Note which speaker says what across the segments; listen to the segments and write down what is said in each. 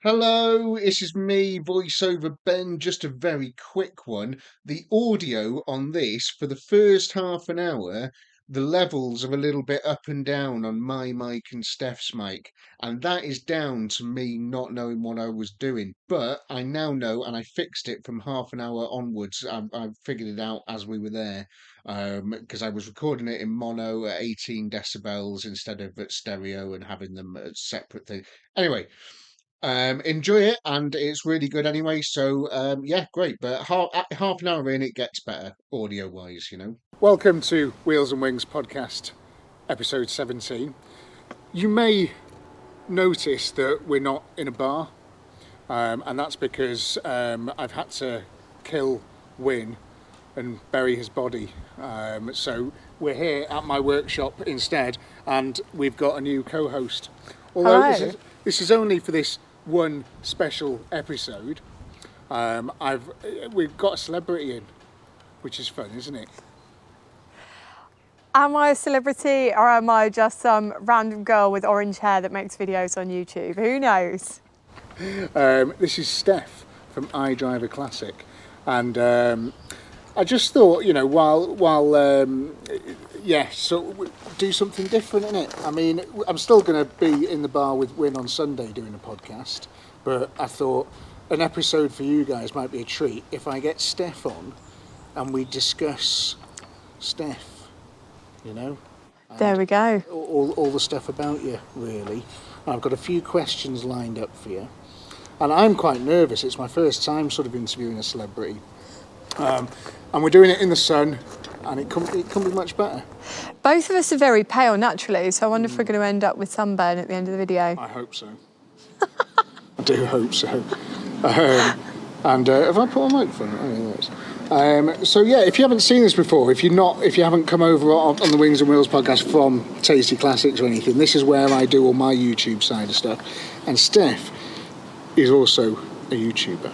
Speaker 1: Hello, this is me, voiceover Ben. Just a very quick one. The audio on this for the first half an hour, the levels are a little bit up and down on my mic and Steph's mic, and that is down to me not knowing what I was doing. But I now know, and I fixed it from half an hour onwards. I figured it out as we were there, because I was recording it in mono at 18 decibels instead of at stereo and having them at separate things. Anyway. Enjoy it, and it's really good anyway. So, yeah, great. But half an hour in, it gets better audio wise.
Speaker 2: Welcome to Wheels and Wings podcast, episode 17. You may notice that we're not in a bar, and that's because I've had to kill WYNNE and bury his body. So we're here at my workshop instead, and we've got a new co-host. Although this is only for this one special episode. We've got a celebrity in, which is fun, isn't it?
Speaker 3: Am I a celebrity or am I just some random girl with orange hair that makes videos on YouTube? Who knows?
Speaker 2: This is Steph from Idriveaclassic, and I just thought, do something different, innit? I mean, I'm still going to be in the bar with WYNNE on Sunday doing a podcast, but I thought an episode for you guys might be a treat if I get Steph on and we discuss Steph,
Speaker 3: There we go.
Speaker 2: All the stuff about you, really. I've got a few questions lined up for you, and I'm quite nervous. It's my first time sort of interviewing a celebrity. And we're doing it in the sun, and it can't be much better.
Speaker 3: Both of us are very pale naturally, so I wonder if we're going to end up with sunburn at the end of the video.
Speaker 2: I hope so. I do hope so. And have I put on my microphone? Oh, yeah, there it is. So yeah, if you haven't seen this before, if you haven't come over on the Wings and Wheels podcast from Tasty Classics or anything, this is where I do all my YouTube side of stuff. And Steph is also a YouTuber.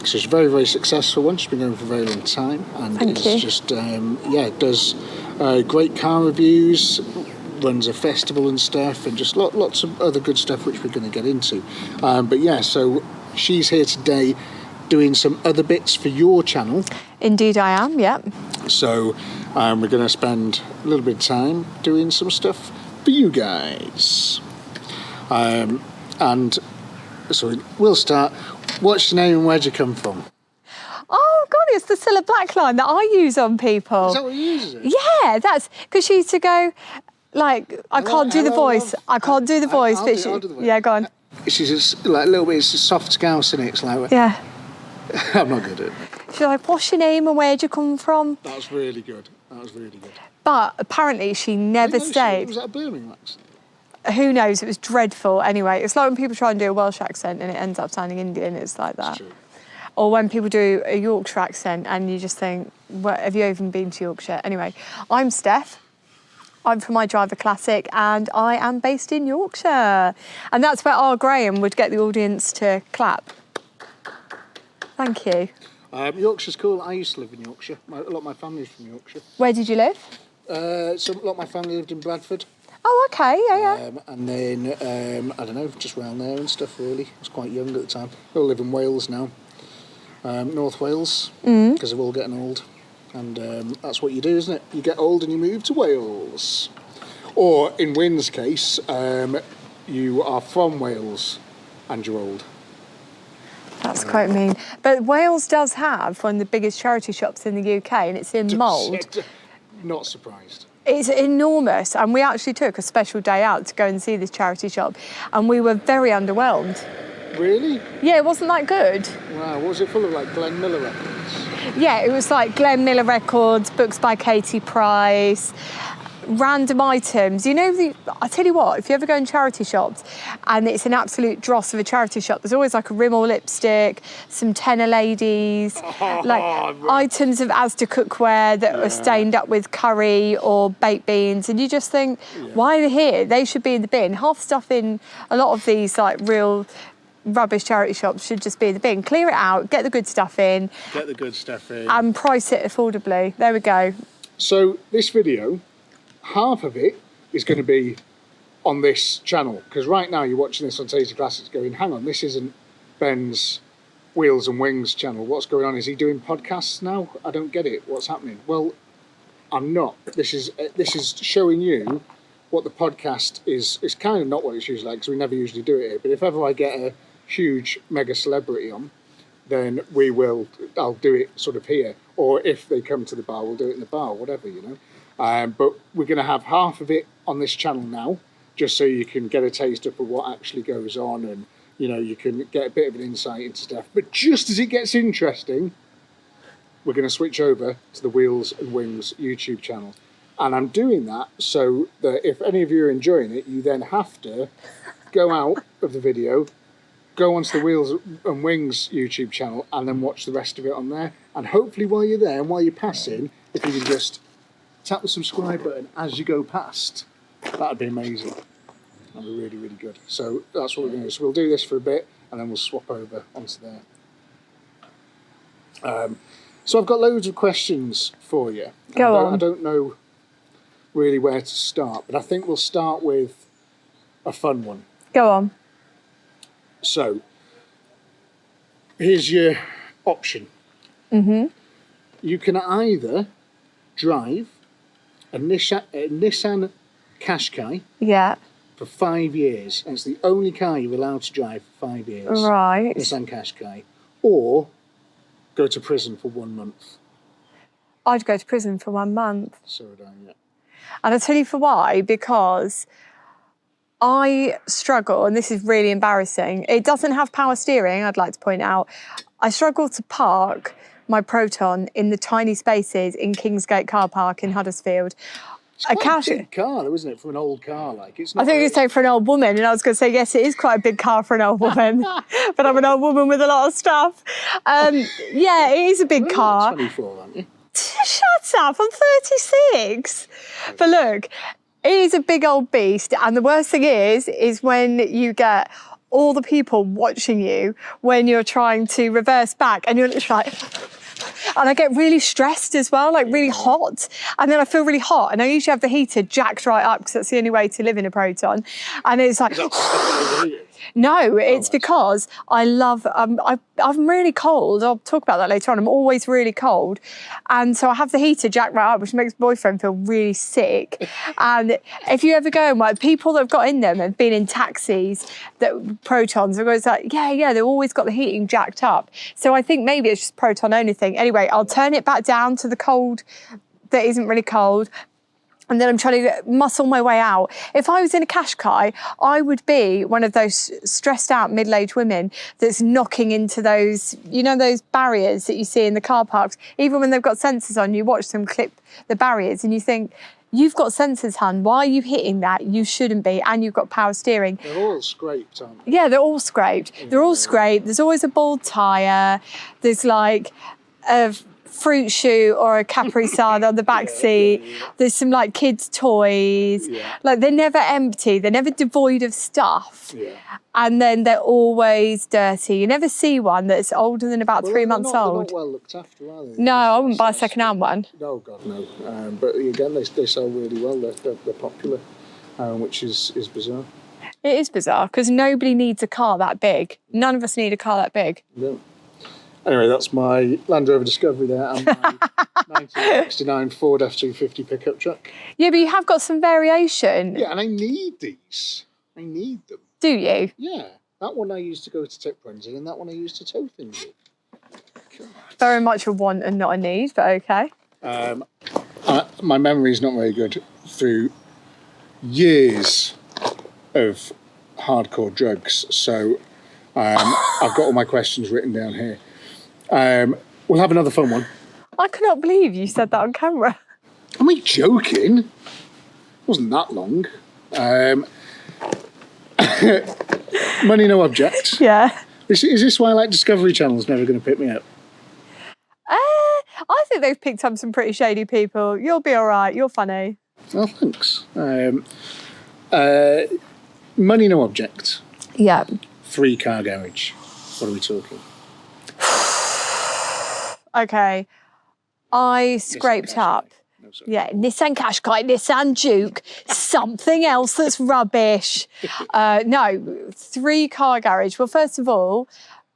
Speaker 2: So she's a very, very successful one. She's been going for a very long time, and just does great car reviews, runs a festival and stuff, and just lots of other good stuff which we're going to get into. So she's here today doing some other bits for your channel.
Speaker 3: Indeed I am, yeah. So
Speaker 2: we're going to spend a little bit of time doing some stuff for you guys. And so we'll start. What's your name and where'd you come from?
Speaker 3: Oh God, it's the Cilla Black line that I use on people.
Speaker 2: Is that what you use?
Speaker 3: Yeah, that's because she used to go like, I can't do the voice. I'll do the voice. Yeah, go on.
Speaker 2: She's just like a little bit, it's a soft scouse, isn't it? It's like,
Speaker 3: yeah.
Speaker 2: I'm not good at it.
Speaker 3: She's like, what's your name and where'd you come from?
Speaker 2: That was really good.
Speaker 3: But apparently she never stayed.
Speaker 2: Was that a Birmingham accent?
Speaker 3: Who knows? It was dreadful. Anyway, it's like when people try and do a Welsh accent and it ends up sounding Indian. It's like that.
Speaker 2: It's true.
Speaker 3: Or when people do a Yorkshire accent and you just think, have you even been to Yorkshire? Anyway, I'm Steph. I'm from Idriveaclassic and I am based in Yorkshire. And that's where R. Graham would get the audience to clap. Thank you.
Speaker 2: Yorkshire's cool. I used to live in Yorkshire. A lot of my family's from Yorkshire.
Speaker 3: Where did you live?
Speaker 2: A lot of my family lived in Bradford.
Speaker 3: Oh, okay, yeah.
Speaker 2: And then, I don't know, just around there and stuff, really. I was quite young at the time. We all live in Wales now. North Wales, because they're all getting old. And that's what you do, isn't it? You get old and you move to Wales. Or, in WYNNE's case, you are from Wales and you're old.
Speaker 3: That's quite mean. But Wales does have one of the biggest charity shops in the UK, and it's in Mould.
Speaker 2: Not surprised.
Speaker 3: It's enormous, and we actually took a special day out to go and see this charity shop, and we were very underwhelmed.
Speaker 2: Really?
Speaker 3: Yeah, it wasn't that good.
Speaker 2: Wow, what was it full of, like Glenn Miller records?
Speaker 3: Yeah, it was like Glenn Miller records, books by Katie Price, random items. I tell you what, if you ever go in charity shops and it's an absolute dross of a charity shop, there's always like a Rimmel lipstick, some tenner ladies, items of Asda cookware that are stained up with curry or baked beans, and you just think, why are they here? They should be in the bin. Half stuff in a lot of these like real rubbish charity shops should just be in the bin. Clear it out, get the good stuff in. And price it affordably. There we go.
Speaker 2: So this video, half of it is going to be on this channel, because right now you're watching this on Tasty Classics going, hang on, this isn't Ben's Wheels and Wings channel. What's going on? Is he doing podcasts now? I don't get it. What's happening? Well, I'm not. This is showing you what the podcast is. It's kind of not what it's usually like, because we never usually do it here. But if ever I get a huge mega celebrity on, then I'll do it sort of here. Or if they come to the bar, we'll do it in the bar, whatever, you know. But we're going to have half of it on this channel now, just so you can get a taste of what actually goes on, and you know, you can get a bit of an insight into Steph. But just as it gets interesting, we're going to switch over to the Wheels and Wings YouTube channel. And I'm doing that so that if any of you are enjoying it, you then have to go out of the video, go onto the Wheels and Wings YouTube channel, and then watch the rest of it on there. And hopefully while you're there and while you're passing, if you can just tap the subscribe button as you go past, that'd be amazing. That'd be really, really good. So that's what we're going to do. So we'll do this for a bit, and then we'll swap over onto there. So I've got loads of questions for you.
Speaker 3: Go on.
Speaker 2: I don't know really where to start, but I think we'll start with a fun one.
Speaker 3: Go on.
Speaker 2: So here's your option. Mm-hmm. You can either drive a Nissan Qashqai
Speaker 3: Yeah.
Speaker 2: for 5 years, and it's the only car you're allowed to drive for 5 years.
Speaker 3: Right.
Speaker 2: Nissan Qashqai. Or go to prison for 1 month.
Speaker 3: I'd go to prison for 1 month.
Speaker 2: So would I, yeah.
Speaker 3: And I'll tell you for why, because I struggle, and this is really embarrassing. It doesn't have power steering, I'd like to point out. I struggle to park my Proton in the tiny spaces in Kingsgate car park in Huddersfield.
Speaker 2: It's quite a big car, though, isn't it, for an old car? Like, it's not.
Speaker 3: I think you say for an old woman, and I was going to say, yes, it is quite a big car for an old woman, but I'm an old woman with a lot of stuff. Yeah, it is a big car.
Speaker 2: 24, aren't you?
Speaker 3: Shut up, I'm 36. But look, it is a big old beast, and the worst thing is when you get all the people watching you when you're trying to reverse back, and you're literally like... And I get really stressed as well, like really hot. And then I feel really hot. And I usually have the heater jacked right up, because that's the only way to live in a Proton. And it's like... No, it's because I love, I'm really cold. I'll talk about that later on. I'm always really cold. And so I have the heater jacked right up, which makes my boyfriend feel really sick. And if you ever go and like people that have got in them have been in taxis, that Protons, are always like, yeah, they've always got the heating jacked up. So I think maybe it's just Proton only thing. Anyway, I'll turn it back down to the cold that isn't really cold. And then I'm trying to muscle my way out. If I was in a Qashqai, I would be one of those stressed out middle-aged women that's knocking into those, you know, those barriers that you see in the car parks. Even when they've got sensors on, you watch them clip the barriers and you think, you've got sensors, hun, why are you hitting that? You shouldn't be, and you've got power steering.
Speaker 2: They're all scraped, aren't they?
Speaker 3: Yeah, they're all scraped. They're all scraped. There's always a bald tyre. There's like a fruit shoot or a Capri Sun on the back seat. There's some like kids' toys. Like they're never empty. They're never devoid of stuff. And then they're always dirty. You never see one that's older than about 3 months old.
Speaker 2: They're not well looked after, are they?
Speaker 3: No, I wouldn't buy a second-hand one.
Speaker 2: No, God, no. But again, they sell really well. They're popular, which is bizarre.
Speaker 3: It is bizarre because nobody needs a car that big. None of us need a car that big.
Speaker 2: No. Anyway, that's my Land Rover Discovery there and my 1969 Ford F-250 pickup truck.
Speaker 3: Yeah, but you have got some variation.
Speaker 2: Yeah, and I need these. I need them.
Speaker 3: Do you?
Speaker 2: Yeah. That one I used to go to tip runs in, and that one I used to tow things with.
Speaker 3: Very much a want and not a need, but okay.
Speaker 2: My memory is not very good through years of hardcore drugs, so I've got all my questions written down here. We'll have another fun one.
Speaker 3: I cannot believe you said that on camera.
Speaker 2: Am I joking? It wasn't that long. Money no object.
Speaker 3: Yeah.
Speaker 2: Is this why like Discovery Channel's never going to pick me up?
Speaker 3: I think they've picked up some pretty shady people. You'll be all right. You're funny.
Speaker 2: Oh, thanks. Money no object.
Speaker 3: Yeah.
Speaker 2: 3-car garage. What are we talking?
Speaker 3: Okay. I scraped up.
Speaker 2: No, sorry.
Speaker 3: Yeah, Nissan Qashqai, Nissan Juke, something else that's rubbish. No, 3-car garage. Well, first of all,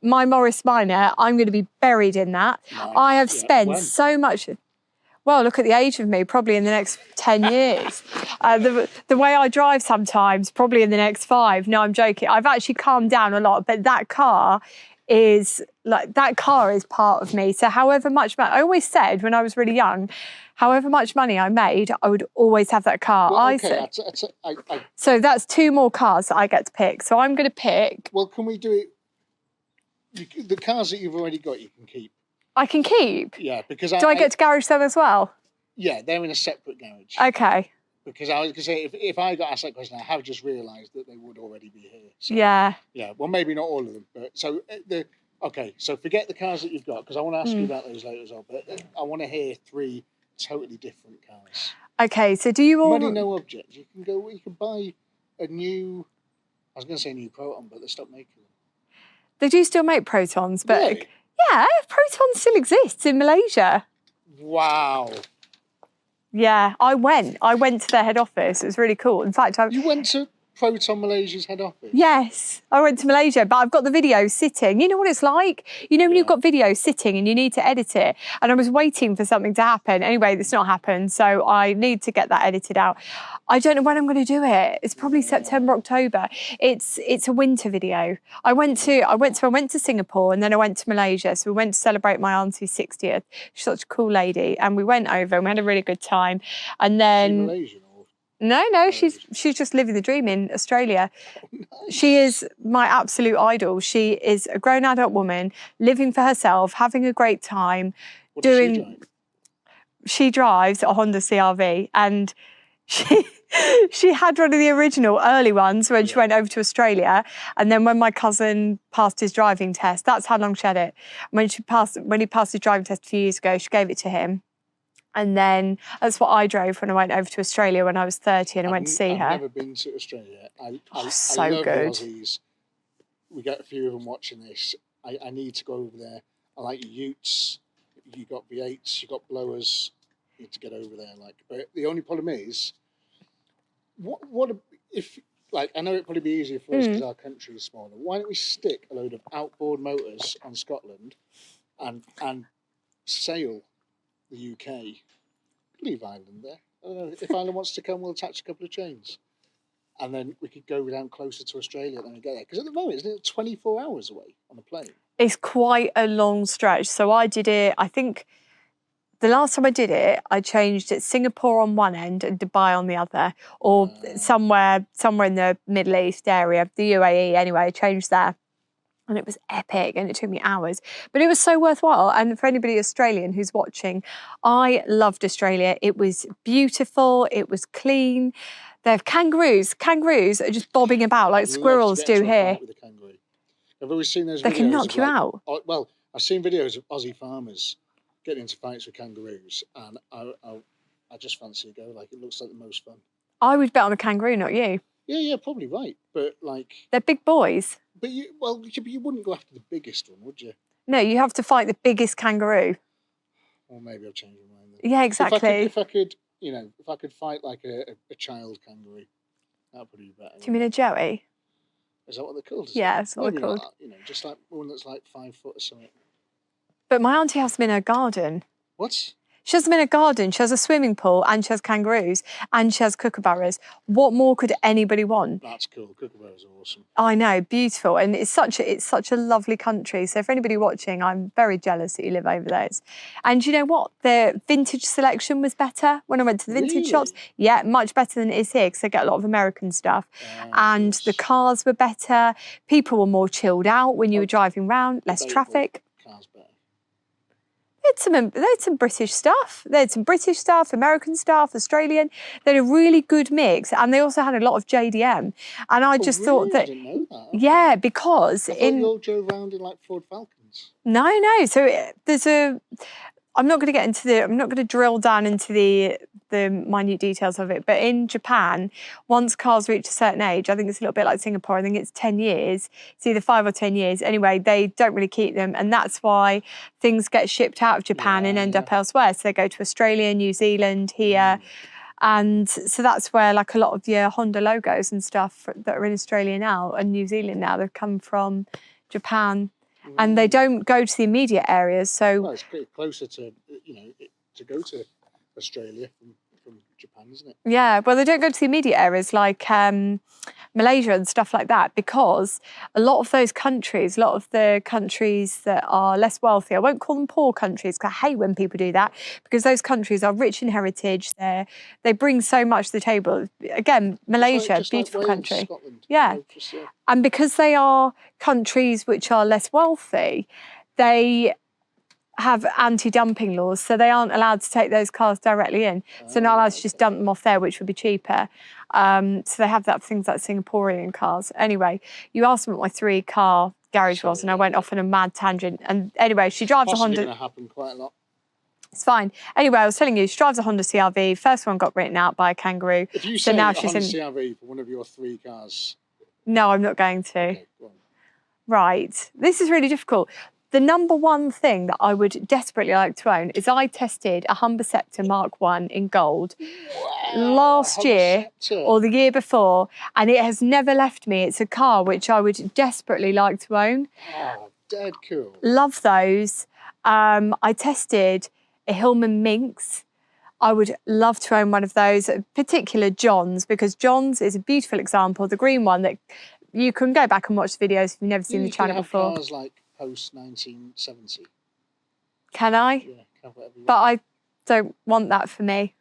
Speaker 3: my Morris Minor, I'm going to be buried in that.
Speaker 2: Nice.
Speaker 3: I have
Speaker 2: Yeah.
Speaker 3: spent
Speaker 2: When?
Speaker 3: so much. Well, look at the age of me, probably in the next 10 years. The way I drive sometimes, probably in the next 5. No, I'm joking. I've actually calmed down a lot, but that car is part of me. So however much money, I always said when I was really young, however much money I made, I would always have that car.
Speaker 2: Well, okay,
Speaker 3: So that's 2 more cars that I get to pick. So I'm going to pick.
Speaker 2: Well, can we do it? The cars that you've already got, you can keep.
Speaker 3: I can keep?
Speaker 2: Yeah, because
Speaker 3: Do I get to garage them as well?
Speaker 2: Yeah, they're in a separate garage.
Speaker 3: Okay.
Speaker 2: Because I was going to say, if I got asked that question, I have just realised that they would already be here. So,
Speaker 3: Yeah.
Speaker 2: Yeah, well, maybe not all of them. But so, okay, so forget the cars that you've got, because I want to ask you about those later as well. But I want to hear 3 totally different cars.
Speaker 3: Okay, so do you all...
Speaker 2: Money, no object. You can buy a new, I was going to say new Proton, but they stopped making them.
Speaker 3: They do still make Protons, but...
Speaker 2: Really?
Speaker 3: Yeah, Proton still exists in Malaysia.
Speaker 2: Wow.
Speaker 3: Yeah, I went to their head office. It was really cool. In fact,
Speaker 2: You went to Proton Malaysia's head office?
Speaker 3: Yes, I went to Malaysia, but I've got the video sitting. You know what it's like? You know when you've got video sitting and you need to edit it, and I was waiting for something to happen. Anyway, it's not happened, so I need to get that edited out. I don't know when I'm going to do it. It's probably September, October. It's a winter video. I went to Singapore and then I went to Malaysia. So we went to celebrate my auntie's 60th. She's such a cool lady, and we went over and we had a really good time. And then
Speaker 2: Malaysian or?
Speaker 3: No, she's just living the dream in Australia.
Speaker 2: Oh, nice.
Speaker 3: She is my absolute idol. She is a grown adult woman living for herself, having a great time.
Speaker 2: What does she drive?
Speaker 3: She drives a Honda CR-V, and she had one of the original early ones when she went over to Australia. And then when my cousin passed his driving test, that's how long she had it. When he passed his driving test a few years ago, she gave it to him. And then that's what I drove when I went over to Australia when I was 30 and I went to see her.
Speaker 2: I've never been to Australia.
Speaker 3: So
Speaker 2: I love
Speaker 3: good.
Speaker 2: The Aussies. We get a few of them watching this. I need to go over there. I like utes. You got V8s. You got blowers. You need to get over there. But the only problem is, if I know it'd probably be easier for us because our country is smaller. Why don't we stick a load of outboard motors on Scotland and sail the UK, leave Ireland there. I don't know, if Ireland wants to come, we'll attach a couple of chains. And then we could go down closer to Australia than we get there. Because at the moment, isn't it 24 hours away on a plane?
Speaker 3: It's quite a long stretch. So I did it, I think the last time I did it, I changed it Singapore on one end and Dubai on the other, or somewhere in the Middle East area, the UAE anyway, I changed there. And it was epic and it took me hours, but it was so worthwhile. And for anybody Australian who's watching, I loved Australia. It was beautiful. It was clean. They have kangaroos. Kangaroos are just bobbing about like squirrels do here.
Speaker 2: With a kangaroo. I've always seen those videos.
Speaker 3: They can knock you out.
Speaker 2: Well, I've seen videos of Aussie farmers getting into fights with kangaroos, and I just fancy a go. Like, it looks like the most fun.
Speaker 3: I would bet on a kangaroo, not you.
Speaker 2: Yeah, probably right. But
Speaker 3: they're big boys.
Speaker 2: But you wouldn't go after the biggest one, would you?
Speaker 3: No, you have to fight the biggest kangaroo.
Speaker 2: Or maybe I'll change my mind then.
Speaker 3: Yeah, exactly.
Speaker 2: If I could fight like a child kangaroo, that'd probably be better.
Speaker 3: Do you mean a joey?
Speaker 2: Is that what they're called?
Speaker 3: Yeah, that's what they're called.
Speaker 2: Just like one that's like 5 foot or something.
Speaker 3: But my auntie has them in her garden.
Speaker 2: What?
Speaker 3: She has them in a garden. She has a swimming pool and she has kangaroos and she has kookaburras. What more could anybody want?
Speaker 2: That's cool. Kookaburras are awesome.
Speaker 3: I know, beautiful. And it's such a lovely country. So for anybody watching, I'm very jealous that you live over there. And you know what? The vintage selection was better when I went to the vintage shops. Yeah, much better than it is here because I get a lot of American stuff. And the cars were better. People were more chilled out when you were driving around, less traffic.
Speaker 2: Cars better.
Speaker 3: They had some British stuff. They had some British stuff, American stuff, Australian. They had a really good mix, and they also had a lot of JDM. And I just thought that,
Speaker 2: I didn't know that.
Speaker 3: yeah, because
Speaker 2: I thought you all drove around in like Ford Falcons.
Speaker 3: No. So there's I'm not going to drill down into the minute details of it, but in Japan, once cars reach a certain age, I think it's a little bit like Singapore, I think it's 10 years, it's either 5 or 10 years. Anyway, they don't really keep them, and that's why things get shipped out of Japan and end up elsewhere. So they go to Australia, New Zealand, here, and so that's where like a lot of your Honda logos and stuff that are in Australia now and New Zealand now, they've come from Japan and they don't go to the immediate areas. So
Speaker 2: Well, it's closer to, to go to Australia from Japan, isn't it?
Speaker 3: yeah, well, they don't go to the immediate areas like Malaysia and stuff like that, because a lot of those countries, a lot of the countries that are less wealthy, I won't call them poor countries because I hate when people do that, because those countries are rich in heritage. They bring so much to the table. Again, Malaysia,
Speaker 2: just
Speaker 3: beautiful
Speaker 2: like Wales,
Speaker 3: country.
Speaker 2: Scotland,
Speaker 3: Yeah. And because they are countries which are less wealthy, they have anti-dumping laws, so they aren't allowed to take those cars directly in. So they're not allowed to just dump them off there, which would be cheaper. So they have that things like Singaporean cars. Anyway, you asked me what my 3-car garage was, and I went off on a mad tangent. And anyway, she drives a Honda.
Speaker 2: Possibly going to happen quite a lot.
Speaker 3: It's fine. Anyway, I was telling you, she drives a Honda CR-V. First one got written out by a Kangaroo.
Speaker 2: If you
Speaker 3: so
Speaker 2: say
Speaker 3: now
Speaker 2: a
Speaker 3: she's
Speaker 2: Honda
Speaker 3: in.
Speaker 2: CR-V for one of your 3 cars.
Speaker 3: No, I'm not going to.
Speaker 2: Okay, go on.
Speaker 3: Right. This is really difficult. The number one thing that I would desperately like to own is I tested a Humber Sceptre Mark 1 in gold last year or the year before, and it has never left me. It's a car which I would desperately like to own.
Speaker 2: Oh, dead cool.
Speaker 3: Love those. I tested a Hillman Minx. I would love to own one of those, particular John's, because John's is a beautiful example, the green one that you can go back and watch the videos if you've never seen the channel before.
Speaker 2: Cars like post 1970.
Speaker 3: Can I?
Speaker 2: Yeah, can have whatever you
Speaker 3: But
Speaker 2: want.
Speaker 3: I don't want that for me.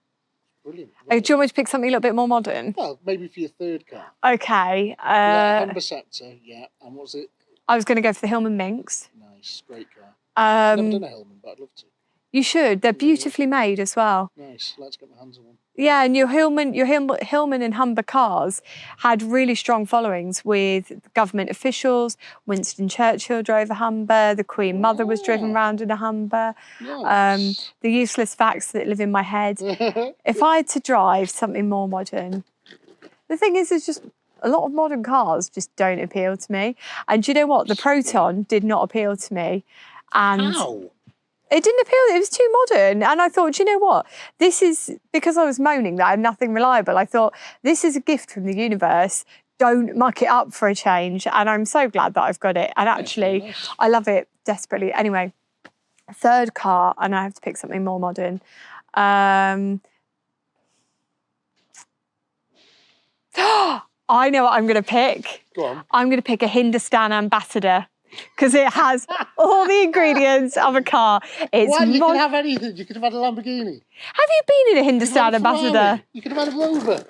Speaker 2: Brilliant.
Speaker 3: Oh, do you want me to pick something a little bit more modern?
Speaker 2: Well, maybe for your 3rd car.
Speaker 3: Okay.
Speaker 2: Humber Sceptre, yeah. And what's it?
Speaker 3: I was going to go for the Hillman Minx.
Speaker 2: Nice, great car. Never done
Speaker 3: Um,
Speaker 2: a Hillman, but I'd love to.
Speaker 3: you should. They're beautifully made as well.
Speaker 2: Nice, let's get my hands on one.
Speaker 3: Yeah, and your Hillman and Humber cars had really strong followings with government officials. Winston Churchill drove a Humber. The Queen Mother was driven around in a Humber.
Speaker 2: Nice.
Speaker 3: The useless facts that live in my head. If I had to drive something more modern, the thing is, there's just a lot of modern cars just don't appeal to me. And do you know what? The Proton did not appeal to me. And
Speaker 2: How?
Speaker 3: it didn't appeal. It was too modern. And I thought, do you know what? This is, because I was moaning that I had nothing reliable, I thought, this is a gift from the universe. Don't muck it up for a change. And I'm so glad that I've got it. And actually,
Speaker 2: nice.
Speaker 3: I love it desperately. Anyway, 3rd car, and I have to pick something more modern. I know what I'm going to pick.
Speaker 2: Go on.
Speaker 3: I'm going to pick a Hindustan Ambassador, because it has all the ingredients of a car. It's
Speaker 2: Why? You could have anything. You could have had a Lamborghini.
Speaker 3: Have you been in a Hindustan
Speaker 2: You could have had a Ferrari.
Speaker 3: Ambassador?
Speaker 2: You could have had a Rover.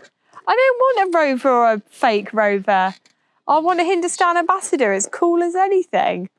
Speaker 3: I don't want a Rover or a fake Rover. I want a Hindustan Ambassador. It's cool as anything.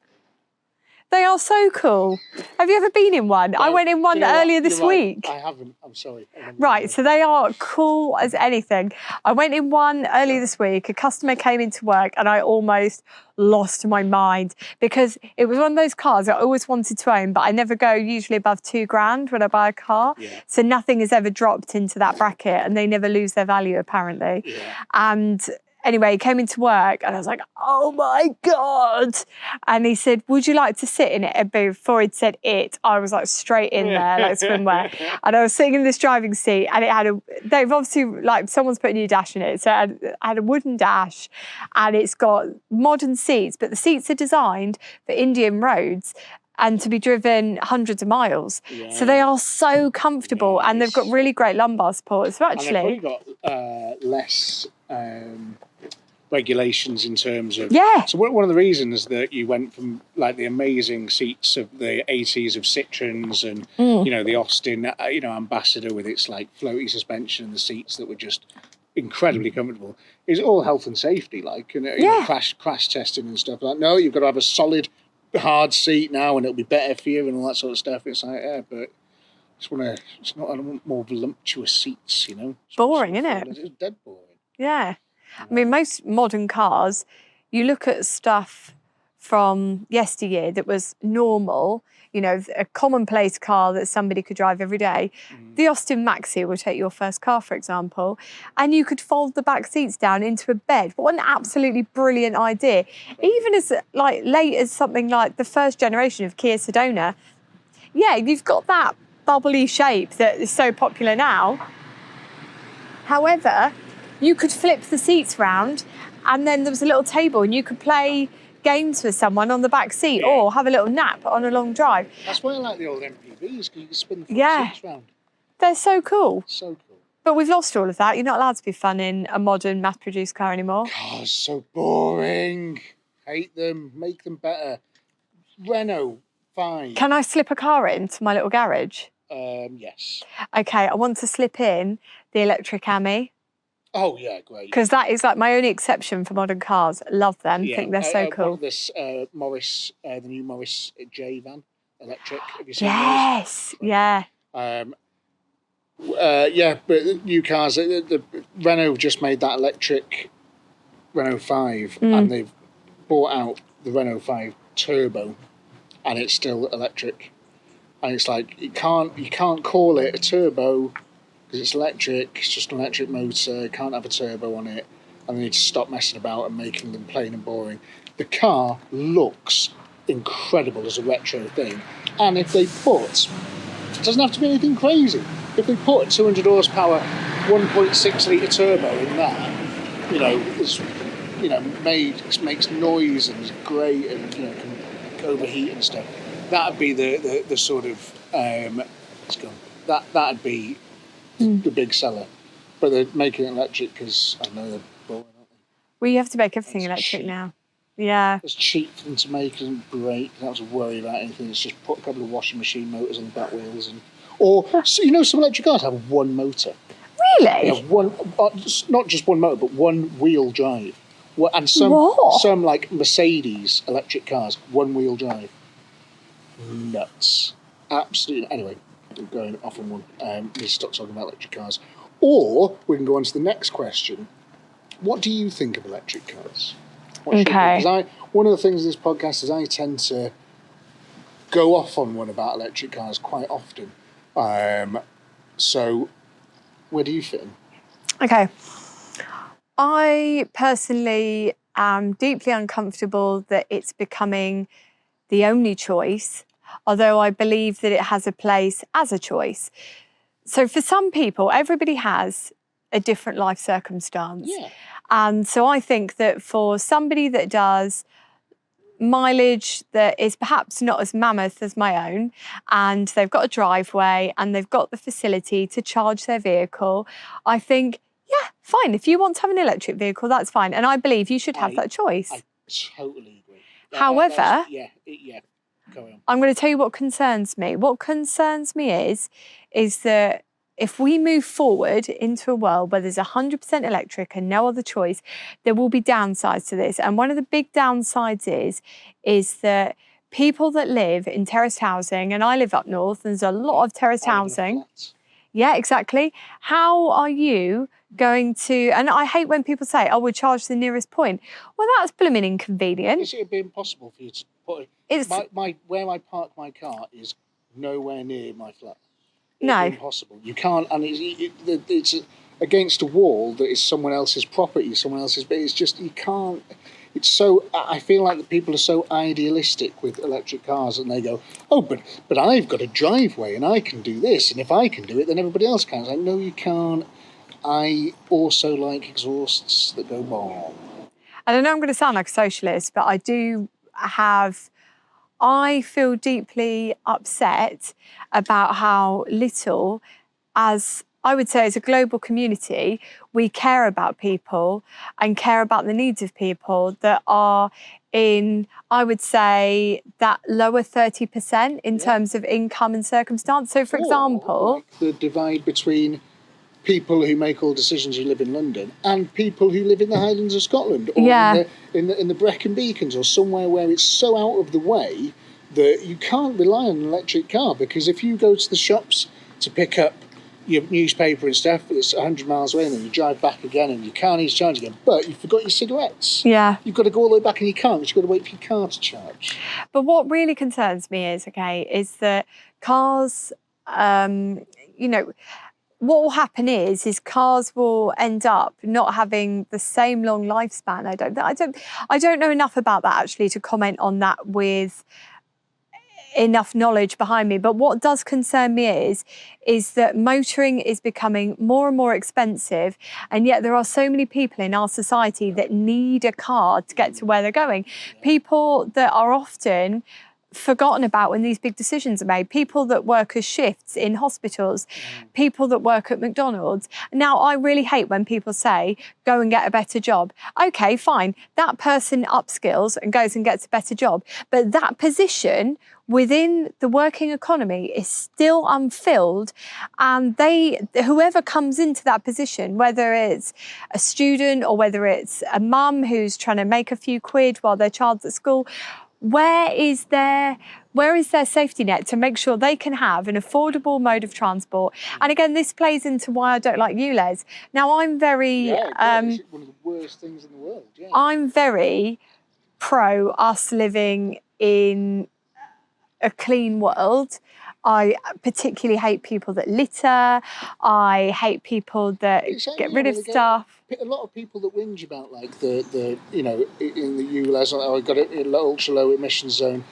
Speaker 3: They are so cool. Have you ever been in one? I went in one
Speaker 2: Do you know what?
Speaker 3: earlier this
Speaker 2: You're right.
Speaker 3: week.
Speaker 2: I haven't. I'm sorry.
Speaker 3: Right, so they are cool as anything. I went in one earlier this week. A customer came into work and I almost lost my mind, because it was one of those cars I always wanted to own, but I never go usually above £2,000 when I buy a car.
Speaker 2: Yeah.
Speaker 3: So nothing has ever dropped into that bracket, and they never lose their value apparently.
Speaker 2: Yeah.
Speaker 3: And anyway, he came into work and I was like, oh my God. And he said, would you like to sit in it? And before he'd said it, I was like straight in there, like swimwear. And I was sitting in this driving seat, and it had they've obviously, like, someone's put a new dash in it. So it had a wooden dash, and it's got modern seats, but the seats are designed for Indian roads and to be driven hundreds of miles.
Speaker 2: Yeah.
Speaker 3: So they are so comfortable, and they've got really great lumbar support. So
Speaker 2: And they've
Speaker 3: actually,
Speaker 2: probably got less regulations in terms of...
Speaker 3: Yeah.
Speaker 2: So one of the reasons that you went from like the amazing seats of the 80s of Citroens and, the Austin, Ambassador with its like floaty suspension and the seats that were just incredibly comfortable, is all health and safety, like, crash testing and stuff. Like, no, you've got to have a solid, hard seat now and it'll be better for you and all that sort of stuff. It's like, yeah, but I want more voluptuous seats,
Speaker 3: Boring, isn't it?
Speaker 2: It's dead boring.
Speaker 3: Yeah. I mean, most modern cars, you look at stuff from yesteryear that was normal, a commonplace car that somebody could drive every day. The Austin Maxi will take your first car, for example, and you could fold the back seats down into a bed. What an absolutely brilliant idea. Even as late as something like the first generation of Kia Sedona, yeah, you've got that bubbly shape that is so popular now. However, you could flip the seats round, and then there was a little table and you could play games with someone on the back seat or have a little nap on a long drive.
Speaker 2: That's why I like the old MPVs, because you can spin the front
Speaker 3: Yeah.
Speaker 2: seats round.
Speaker 3: They're so cool.
Speaker 2: So cool.
Speaker 3: But we've lost all of that. You're not allowed to be fun in a modern mass-produced car anymore.
Speaker 2: Cars so boring. Hate them. Make them better. Renault 5.
Speaker 3: Can I slip a car into my little garage?
Speaker 2: Yes.
Speaker 3: Okay, I want to slip in the electric Ami.
Speaker 2: Oh yeah, great.
Speaker 3: Because that is like my only exception for modern cars. Love them.
Speaker 2: Yeah.
Speaker 3: Think they're so cool.
Speaker 2: Want this Morris, the new Morris J van, electric. Have you seen
Speaker 3: Yes.
Speaker 2: those?
Speaker 3: Yeah.
Speaker 2: Yeah, but new cars. The Renault just made that electric Renault 5, and they've bought out the Renault 5 Turbo, and it's still electric. And it's like you can't call it a turbo because it's electric. It's just an electric motor. You can't have a turbo on it, and they need to stop messing about and making them plain and boring. The car looks incredible as a retro thing, and if they put, it doesn't have to be anything crazy. If they put a 200 horsepower, 1.6 litre turbo in that, makes noise and is great and can overheat and stuff. That'd be the sort of that'd be the big seller. But they're making it electric because I know they're boring, aren't they?
Speaker 3: Well, you have to make everything electric now. Yeah.
Speaker 2: It's cheap for them to make and break. You don't have to worry about anything. It's just put a couple of washing machine motors on the back wheels some electric cars have one motor.
Speaker 3: Really?
Speaker 2: They have one, not just one motor, but one wheel drive. And some like Mercedes electric cars, one wheel drive. Nuts. Absolutely. Anyway, we're going off on one. Need to stop talking about electric cars. Or we can go on to the next question. What do you think of electric cars? Because one of the things in this podcast is I tend to go off on one about electric cars quite often. So where do you fit in?
Speaker 3: Okay. I personally am deeply uncomfortable that it's becoming the only choice, although I believe that it has a place as a choice. So for some people, everybody has a different life circumstance.
Speaker 2: Yeah.
Speaker 3: And so I think that for somebody that does mileage that is perhaps not as mammoth as my own, and they've got a driveway and they've got the facility to charge their vehicle, I think, yeah, fine. If you want to have an electric vehicle, that's fine. And I believe you should have that choice.
Speaker 2: I totally agree.
Speaker 3: However,
Speaker 2: go on.
Speaker 3: I'm going to tell you what concerns me. What concerns me is that if we move forward into a world where there's 100% electric and no other choice, there will be downsides to this. And one of the big downsides is that people that live in terraced housing, and I live up north, and there's a lot of terraced housing. Yeah, exactly. How are you going to, and I hate when people say, oh, we'll charge the nearest point. Well, that's blooming inconvenient.
Speaker 2: It would be impossible for you to put it. Where I park my car is nowhere near my flat.
Speaker 3: No.
Speaker 2: It's impossible. You can't, and it's against a wall that is someone else's property, someone else's, but it's just, you can't, it's so, I feel like the people are so idealistic with electric cars and they go, oh, but I've got a driveway and I can do this, and if I can do it, then everybody else can. It's like, no, you can't. I also like exhausts that go bomb.
Speaker 3: And I know I'm going to sound like a socialist, but I feel deeply upset about how little, as I would say as a global community, we care about people and care about the needs of people that are in, I would say, that lower 30% in terms of income and circumstance. So, for example,
Speaker 2: like the divide between people who make all decisions who live in London and people who live in the Highlands of Scotland or in the Brecon Beacons or somewhere where it's so out of the way that you can't rely on an electric car, because if you go to the shops to pick up your newspaper and stuff, it's 100 miles away and then you drive back again and your car needs charging again, but you forgot your cigarettes.
Speaker 3: Yeah.
Speaker 2: You've got to go all the way back and you can't, because you've got to wait for your car to charge.
Speaker 3: But what really concerns me is that cars, what will happen is cars will end up not having the same long lifespan. I don't know enough about that actually to comment on that with enough knowledge behind me. But what does concern me is that motoring is becoming more and more expensive, and yet there are so many people in our society that need a car to get to where they're going. People that are often forgotten about when these big decisions are made, people that work as shifts in hospitals, people that work at McDonald's. Now, I really hate when people say, go and get a better job. Okay, fine, that person upskills and goes and gets a better job, but that position within the working economy is still unfilled, and whoever comes into that position, whether it's a student or whether it's a mum who's trying to make a few quid while their child's at school, where is their safety net to make sure they can have an affordable mode of transport? And again, this plays into why I don't like ULEZ. Now, I'm very...
Speaker 2: it's one of the worst things in the world, yeah.
Speaker 3: I'm very pro us living in a clean world. I particularly hate people that litter. I hate people that get rid of stuff.
Speaker 2: A lot of people that whinge about like the in the ULEZ, I got it in ultra low emission zone.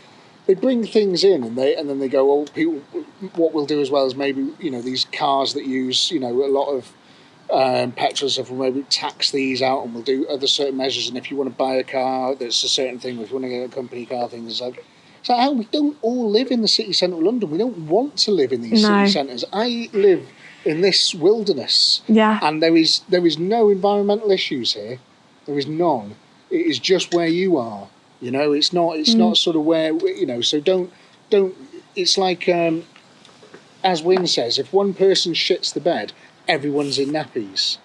Speaker 2: They bring things in and then they go, oh, people. What we'll do as well is maybe these cars that use a lot of petrol stuff, we'll maybe tax these out, and we'll do other certain measures. And if you want to buy a car that's a certain thing, if you want to get a company car, things like. So how we don't all live in the city centre of London. We don't want to live in these city centres. I live in this wilderness, and there is no environmental issues here. There is none. It is just where you are. It's not sort of where So don't. It's like as WYNNE says, if one person shits the bed, everyone's in nappies.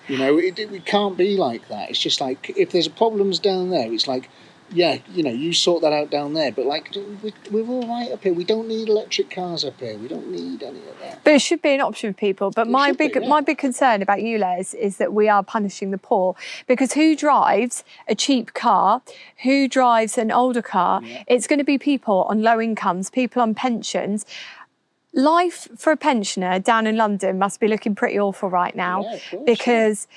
Speaker 2: It can't be like that. It's just like if there's problems down there, it's like. Yeah, you sort that out down there. But like, we're all right up here. We don't need electric cars up here. We don't need any of that.
Speaker 3: But it should be an option for people. But my big concern about ULEZ is that we are punishing the poor, because who drives a cheap car? Who drives an older car? Yeah. It's going to be people on low incomes, people on pensions. Life for a pensioner down in London must be looking pretty awful right now, because.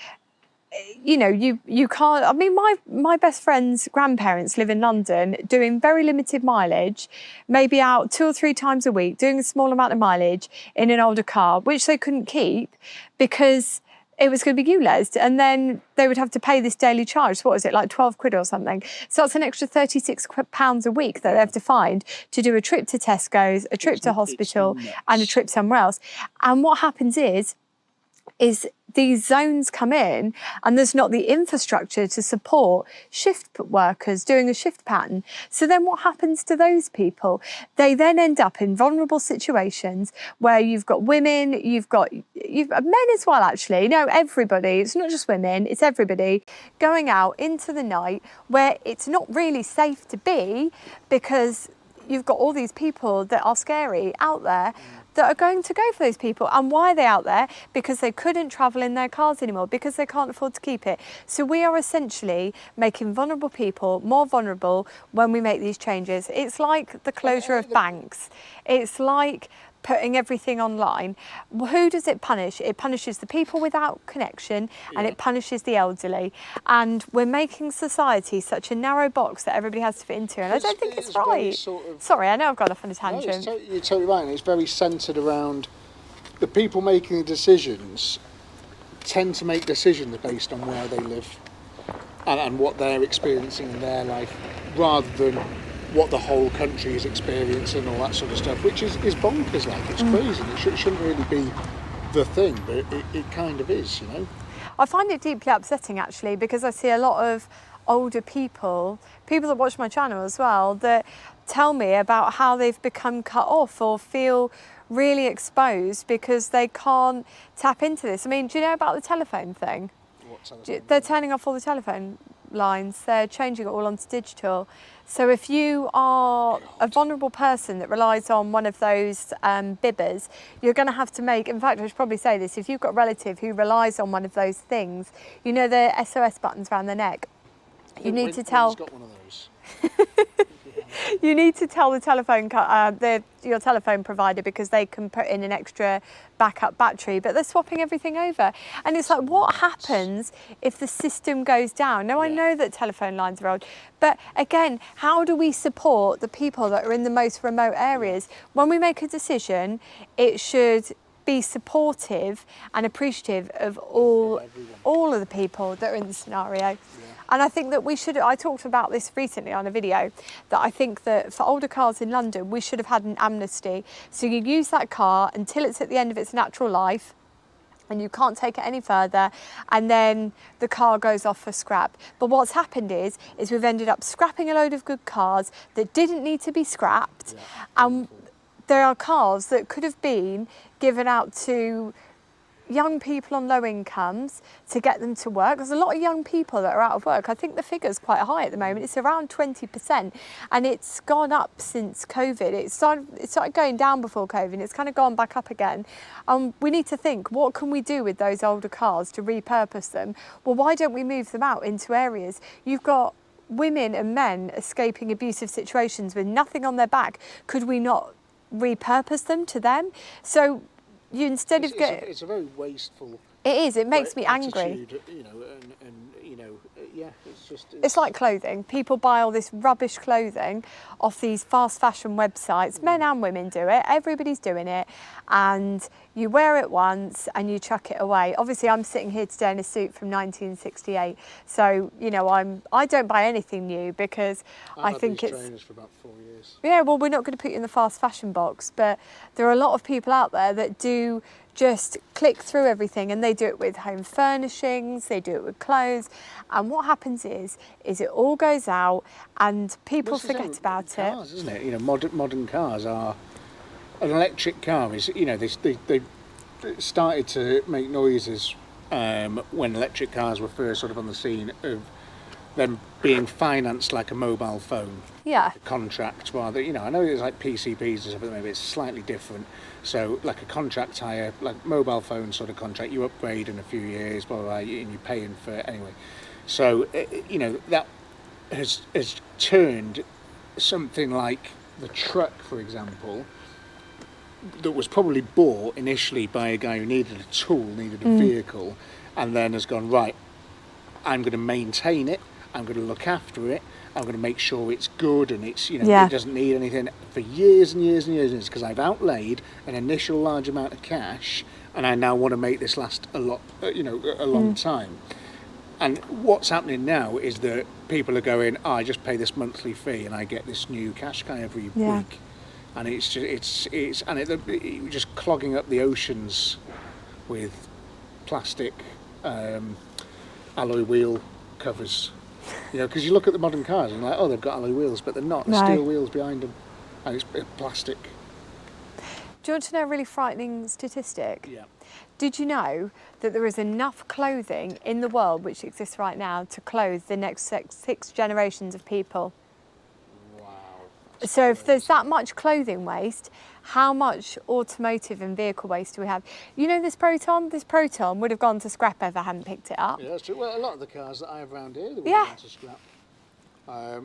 Speaker 3: You can't. I mean, my best friend's grandparents live in London, doing very limited mileage, maybe out 2 or 3 times a week, doing a small amount of mileage in an older car, which they couldn't keep because it was going to be ULEZ, and then they would have to pay this daily charge. So what was it, like 12 quid or something? So it's an extra £36 a week that they have to find to do a trip to Tesco's, a trip to hospital, and a trip somewhere else. And what happens is these zones come in and there's not the infrastructure to support shift workers doing a shift pattern. So then what happens to those people? They then end up in vulnerable situations where you've got women, you've got men as well, actually. No, everybody. It's not just women, it's everybody going out into the night where it's not really safe to be, because you've got all these people that are scary out there that are going to go for those people. And why are they out there? Because they couldn't travel in their cars anymore, because they can't afford to keep it. So we are essentially making vulnerable people more vulnerable when we make these changes. It's like the closure of banks. It's like putting everything online. Who does it punish? It punishes the people without connection, and it punishes the elderly. And we're making society such a narrow box that everybody has to fit into, and I don't think it's right. Sorry, I know I've gone off on a tangent.
Speaker 2: No, you're totally right, and it's very centred around the people making the decisions tend to make decisions based on where they live and what they're experiencing in their life, rather than what the whole country is experiencing, all that sort of stuff, which is bonkers. Like, it's crazy. It shouldn't really be the thing, but it kind of is,
Speaker 3: I find it deeply upsetting, actually, because I see a lot of older people that watch my channel as well, that tell me about how they've become cut off or feel really exposed because they can't tap into this. I mean, do you know about the telephone thing?
Speaker 2: What telephone?
Speaker 3: They're turning off all the telephone lines. They're changing it all onto digital. So if you are a vulnerable person that relies on one of those bibbers, you're going to have to make, in fact, I should probably say this, if you've got a relative who relies on one of those things, the SOS buttons around their neck, you need to tell...
Speaker 2: Got one of those.
Speaker 3: You need to tell the your telephone provider, because they can put in an extra backup battery, but they're swapping everything over. And it's like, what happens if the system goes down? Now, I know that telephone lines are old, but again, how do we support the people that are in the most remote areas? When we make a decision, it should be supportive and appreciative of all of the people that are in the scenario. And I think that I talked about this recently on a video, that I think that for older cars in London, we should have had an amnesty. So you use that car until it's at the end of its natural life, and you can't take it any further, and then the car goes off for scrap. But what's happened is we've ended up scrapping a load of good cars that didn't need to be scrapped. And there are cars that could have been given out to young people on low incomes to get them to work. There's a lot of young people that are out of work. I think the figure's quite high at the moment. It's around 20%, and it's gone up since COVID. It started going down before COVID, and it's kind of gone back up again. We need to think, what can we do with those older cars to repurpose them? Well, why don't we move them out into areas? You've got women and men escaping abusive situations with nothing on their back. Could we not repurpose them to them? So you instead of get,
Speaker 2: it's a very wasteful.
Speaker 3: It is. It makes me angry.
Speaker 2: You know, and you know, yeah, it's just.
Speaker 3: It's like clothing. People buy all this rubbish clothing off these fast fashion websites. Men and women do it. Everybody's doing it, and you wear it once and you chuck it away. Obviously, I'm sitting here today in a suit from 1968, so you know I don't buy anything new, because I think it's.
Speaker 2: Trainers for about 4 years.
Speaker 3: Yeah, well, we're not going to put you in the fast fashion box, but there are a lot of people out there that do just click through everything, and they do it with home furnishings, they do it with clothes, and what happens is it all goes out and people forget about
Speaker 2: cars, isn't it? You know, modern cars are, an electric car is, you know, they started to make noises when electric cars were first sort of on the scene, of them being financed like a mobile phone.
Speaker 3: Yeah.
Speaker 2: A contract, rather, you know, I know there's like PCPs and stuff, but maybe it's slightly different. So like a contract hire, like mobile phone sort of contract, you upgrade in a few years, blah, blah, blah, and you're paying for it anyway. So, you know, that has turned something like the truck, for example, that was probably bought initially by a guy who needed a tool, needed a vehicle, and then has gone, right, I'm going to maintain it, I'm going to look after it, I'm going to make sure it's good and it's, you know, it doesn't need anything for years and years and years, and it's because I've outlaid an initial large amount of cash, and I now want to make this last a lot, you know, a long time. And what's happening now is that people are going, oh, I just pay this monthly fee and I get this new cash guy every week, and it's just you're just clogging up the oceans with plastic alloy wheel covers. You know, because you look at the modern cars and you're like, oh, they've got alloy wheels, but they're not. There's steel wheels behind them, and it's plastic.
Speaker 3: Do you want to know a really frightening statistic?
Speaker 2: Yeah.
Speaker 3: Did you know that there is enough clothing in the world which exists right now to clothe the next six generations of people?
Speaker 2: Wow.
Speaker 3: So if there's that much clothing waste, how much automotive and vehicle waste do we have? You know, this Proton would have gone to scrap if I hadn't picked it up.
Speaker 2: Yeah, that's true. Well, a lot of the cars that I have around here, they would have gone to scrap.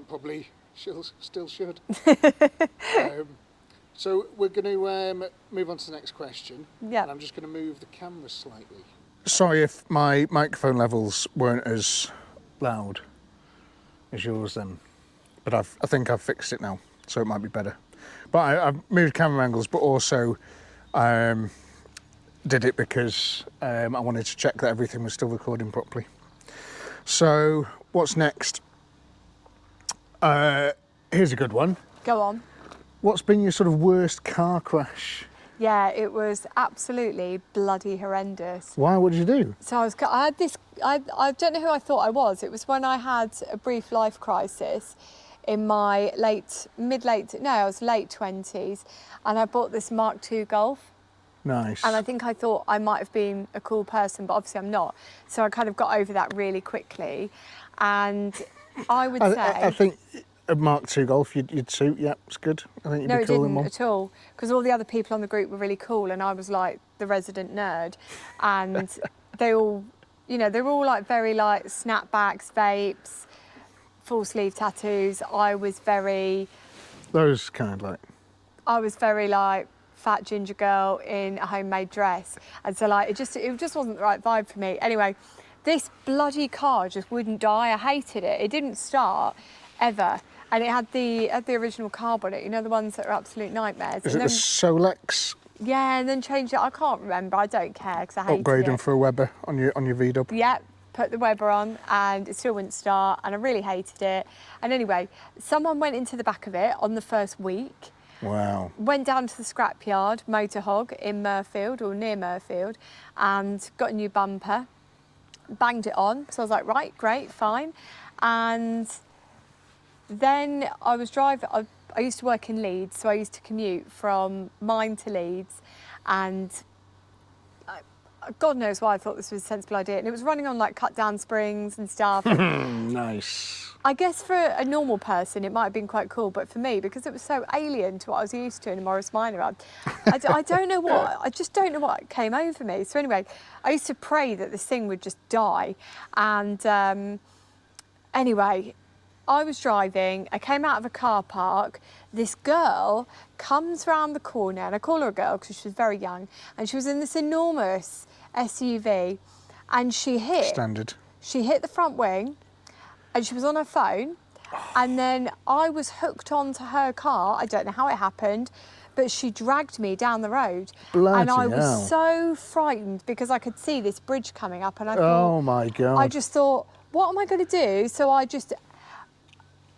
Speaker 2: Probably still should. So we're going to move on to the next question.
Speaker 3: Yeah.
Speaker 2: And I'm just going to move the camera slightly. Sorry if my microphone levels weren't as loud as yours then, but I think I've fixed it now, so it might be better. But I've moved camera angles, but also did it because I wanted to check that everything was still recording properly. So what's next? Here's a good one.
Speaker 3: Go on.
Speaker 2: What's been your sort of worst car crash?
Speaker 3: Yeah, it was absolutely bloody horrendous.
Speaker 2: Why? What did you do?
Speaker 3: So I don't know who I thought I was. It was when I had a brief life crisis in my late 20s, and I bought this Mark II Golf.
Speaker 2: Nice.
Speaker 3: And I thought I might have been a cool person, but obviously I'm not. So I kind of got over that really quickly. And I would say...
Speaker 2: I think a Mark II Golf, you'd suit, yeah, it's good. I think you'd be cool in one.
Speaker 3: No, it didn't at all, because all the other people on the group were really cool, and I was like the resident nerd. And they all, you know, they're all like very like snapbacks, vapes, full sleeve tattoos. I was very
Speaker 2: Those kind like.
Speaker 3: I was very like fat ginger girl in a homemade dress, and so like it just wasn't the right vibe for me. Anyway, this bloody car just wouldn't die. I hated it. It didn't start ever, and it had the original carb on it. You know, the ones that are absolute nightmares.
Speaker 2: Is
Speaker 3: and
Speaker 2: it
Speaker 3: then,
Speaker 2: the Solex?
Speaker 3: Yeah, and then changed it. I can't remember. I don't care because I hated
Speaker 2: Upgrade them
Speaker 3: it.
Speaker 2: for a Weber on your V-dub.
Speaker 3: Yep, put the Weber on and it still wouldn't start, and I really hated it. And anyway, someone went into the back of it on the first week.
Speaker 2: Wow.
Speaker 3: Went down to the scrapyard, Motor Hog in Murfield or near Murfield, and got a new bumper, banged it on. So I was like, right, great, fine. And then I was driving, I used to work in Leeds, so I used to commute from mine to Leeds, and God knows why I thought this was a sensible idea. And it was running on like cut down springs and stuff.
Speaker 2: Nice.
Speaker 3: I guess for a normal person, it might have been quite cool, but for me, because it was so alien to what I was used to in a Morris Minor, I don't know what, I just don't know what came over me. So anyway, I used to pray that this thing would just die. And anyway, I was driving, I came out of a car park, this girl comes round the corner, and I call her a girl because she was very young, and she was in this enormous SUV, and she hit the front wing, and she was on her phone, and then I was hooked onto her car. I don't know how it happened, but she dragged me down the road.
Speaker 2: Bloody
Speaker 3: and I was
Speaker 2: hell.
Speaker 3: so frightened because I could see this bridge coming up, and I thought,
Speaker 2: Oh my God.
Speaker 3: I just thought, what am I going to do? So I just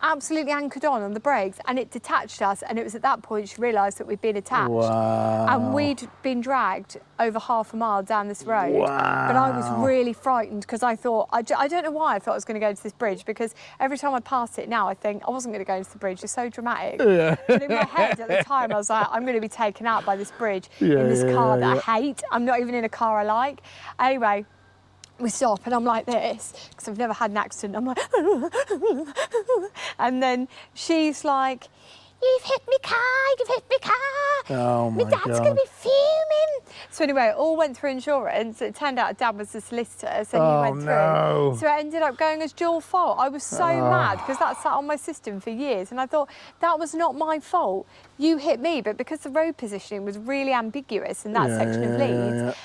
Speaker 3: absolutely anchored on the brakes, and it detached us, and it was at that point she realised that we'd been attached.
Speaker 2: Wow.
Speaker 3: And we'd been dragged over half a mile down this road.
Speaker 2: Wow.
Speaker 3: But I was really frightened because I thought, I don't know why I thought I was going to go into this bridge, because every time I pass it now I think I wasn't going to go into the bridge, it's so dramatic.
Speaker 2: Yeah.
Speaker 3: But in my head at the time I was like, I'm going to be taken out by this bridge in this car that I hate. I'm not even in a car I like. Anyway, we stop and I'm like this, because I've never had an accident. I'm like, and then she's like, you've hit me car, you've hit me car.
Speaker 2: Oh my
Speaker 3: dad's
Speaker 2: God.
Speaker 3: going to be fuming. So anyway, it all went through insurance. It turned out Dad was the solicitor, so he went through.
Speaker 2: No.
Speaker 3: So it ended up going as dual fault. I was so mad because that sat on my system for years, and I thought, that was not my fault. You hit me, but because the road positioning was really ambiguous in that section of Leeds,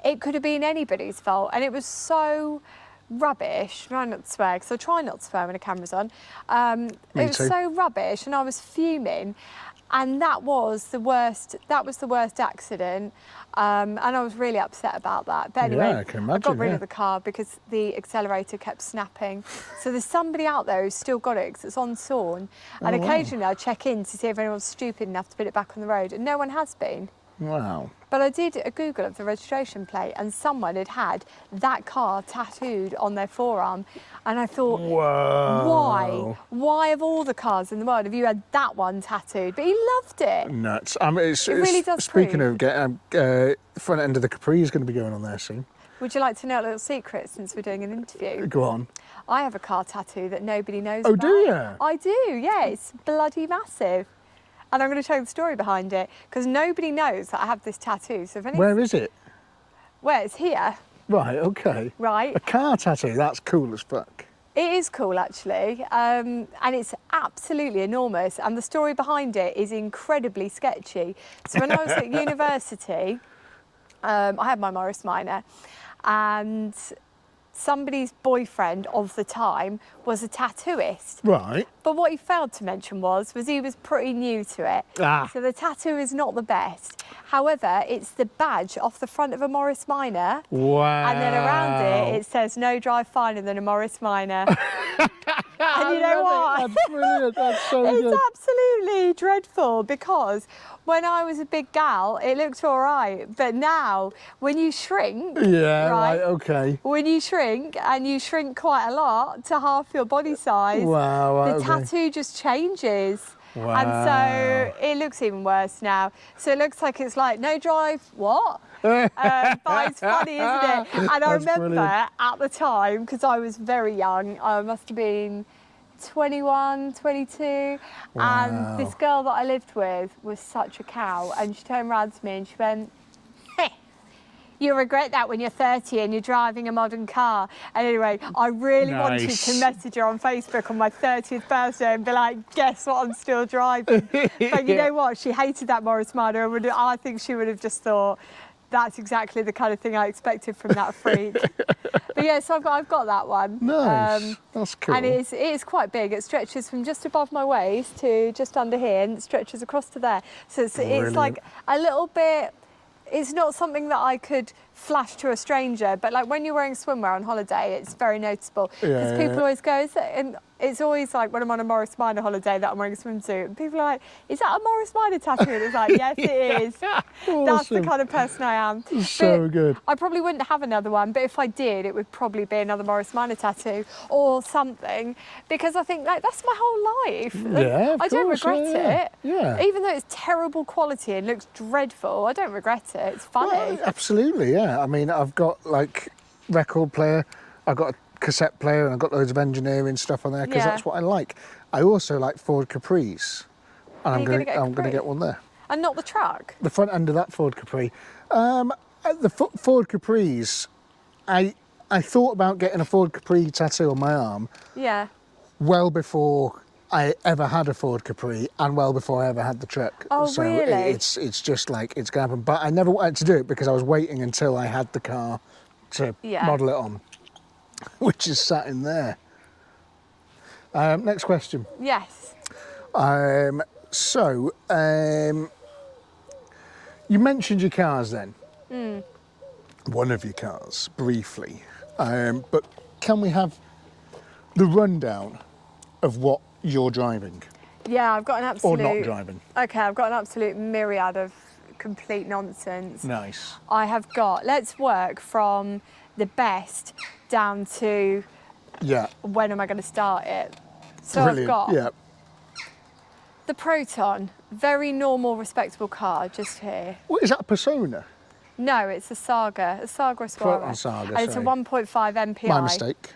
Speaker 3: it could have been anybody's fault, and it was so rubbish. Try not to swear, because I try not to swear when the camera's on. It was so rubbish, and I was fuming, and that was the worst. That was the worst accident, and I was really upset about that. But anyway,
Speaker 2: I can imagine,
Speaker 3: got rid of the car because the accelerator kept snapping. So there's somebody out there who's still got it because it's on sawn, and occasionally I check in to see if anyone's stupid enough to put it back on the road, and no one has been.
Speaker 2: Wow.
Speaker 3: But I did a Google of the registration plate, and someone had that car tattooed on their forearm. And I thought,
Speaker 2: whoa.
Speaker 3: Why of all the cars in the world have you had that one tattooed? But he loved it.
Speaker 2: Nuts. I mean, it
Speaker 3: really does
Speaker 2: Speaking
Speaker 3: prove.
Speaker 2: of, the front end of the Capri is going to be going on there soon.
Speaker 3: Would you like to know a little secret since we're doing an interview?
Speaker 2: Go on.
Speaker 3: I have a car tattoo that nobody knows
Speaker 2: Oh,
Speaker 3: about.
Speaker 2: do you?
Speaker 3: I do, yeah. It's bloody massive. And I'm going to tell you the story behind it, because nobody knows that I have this tattoo. So if
Speaker 2: Where is it?
Speaker 3: Where it's here.
Speaker 2: Right, okay.
Speaker 3: Right.
Speaker 2: A car tattoo, that's cool as fuck.
Speaker 3: It is cool, actually, and it's absolutely enormous, and the story behind it is incredibly sketchy. So when I was at university, I had my Morris Minor, and somebody's boyfriend of the time was a tattooist.
Speaker 2: Right.
Speaker 3: But what he failed to mention was he was pretty new to it.
Speaker 2: Ah.
Speaker 3: So the tattoo is not the best. However, it's the badge off the front of a Morris Minor.
Speaker 2: Wow.
Speaker 3: And then around it says no drive finer than a Morris Minor. And you know what?
Speaker 2: That's brilliant. That's so
Speaker 3: It's
Speaker 2: good.
Speaker 3: absolutely dreadful, because when I was a big gal, it looked all right. But now, when you shrink,
Speaker 2: Yeah, right, okay.
Speaker 3: when you shrink, and you shrink quite a lot to half your body size,
Speaker 2: Wow, right,
Speaker 3: the
Speaker 2: okay.
Speaker 3: tattoo just changes.
Speaker 2: Wow.
Speaker 3: And so it looks even worse now. So it looks like it's like, no drive, what? But it's funny, isn't it? And I
Speaker 2: That's
Speaker 3: remember
Speaker 2: brilliant.
Speaker 3: at the time, because I was very young, I must have been 21, 22, and this girl that I lived with was such a cow, and she turned around to me and she went, hey, You'll regret that when you're 30 and you're driving a modern car. And anyway, I really wanted to message her on Facebook on my 30th birthday and be like, guess what, I'm still driving. But you know what? She hated that Morris Minor. I think she would have just thought, that's exactly the kind of thing I expected from that freak. But yeah, so I've got that one.
Speaker 2: Nice. That's cool.
Speaker 3: And it is quite big. It stretches from just above my waist to just under here, and it stretches across to there. So it's like a little bit. It's not something that I could flash to a stranger, but like when you're wearing swimwear on holiday, it's very noticeable. Because people always go, and it's always like when I'm on a Morris Minor holiday that I'm wearing a swimsuit, and people are like, is that a Morris Minor tattoo? And it's like, yes, it is.
Speaker 2: Awesome.
Speaker 3: That's the kind of person I am.
Speaker 2: So good.
Speaker 3: I probably wouldn't have another one, but if I did, it would probably be another Morris Minor tattoo or something, because I think like that's my whole life.
Speaker 2: Yeah,
Speaker 3: I don't regret it.
Speaker 2: Yeah.
Speaker 3: Even though it's terrible quality and looks dreadful, I don't regret it. It's funny.
Speaker 2: Well, absolutely, yeah. I mean, I've got like record player, I've got a cassette player, and I've got loads of engineering stuff on there because that's what I like. I also like Ford Capris, and I'm going to get one there.
Speaker 3: And not the truck?
Speaker 2: The front end of that Ford Capri. The Ford Capris, I thought about getting a Ford Capri tattoo on my arm.
Speaker 3: Yeah.
Speaker 2: Well before I ever had a Ford Capri, and well before I ever had the truck.
Speaker 3: Oh,
Speaker 2: so
Speaker 3: really?
Speaker 2: It's just like it's going to happen. But I never wanted to do it because I was waiting until I had the car to model it on, which is sat in there. Next question.
Speaker 3: Yes.
Speaker 2: You mentioned your cars then. One of your cars, briefly. But can we have the rundown of what you're driving?
Speaker 3: Yeah, I've got an absolute...
Speaker 2: Or not driving.
Speaker 3: Okay, I've got an absolute myriad of complete nonsense.
Speaker 2: Nice.
Speaker 3: I have got... Let's work from the best down to...
Speaker 2: Yeah.
Speaker 3: When am I going to start it? So
Speaker 2: Brilliant.
Speaker 3: I've got... The Proton, very normal, respectable car, just here.
Speaker 2: What, is that a Persona?
Speaker 3: No, it's a Saga Explorer.
Speaker 2: Proton Saga,
Speaker 3: and it's a 1.5 MPI.
Speaker 2: My mistake.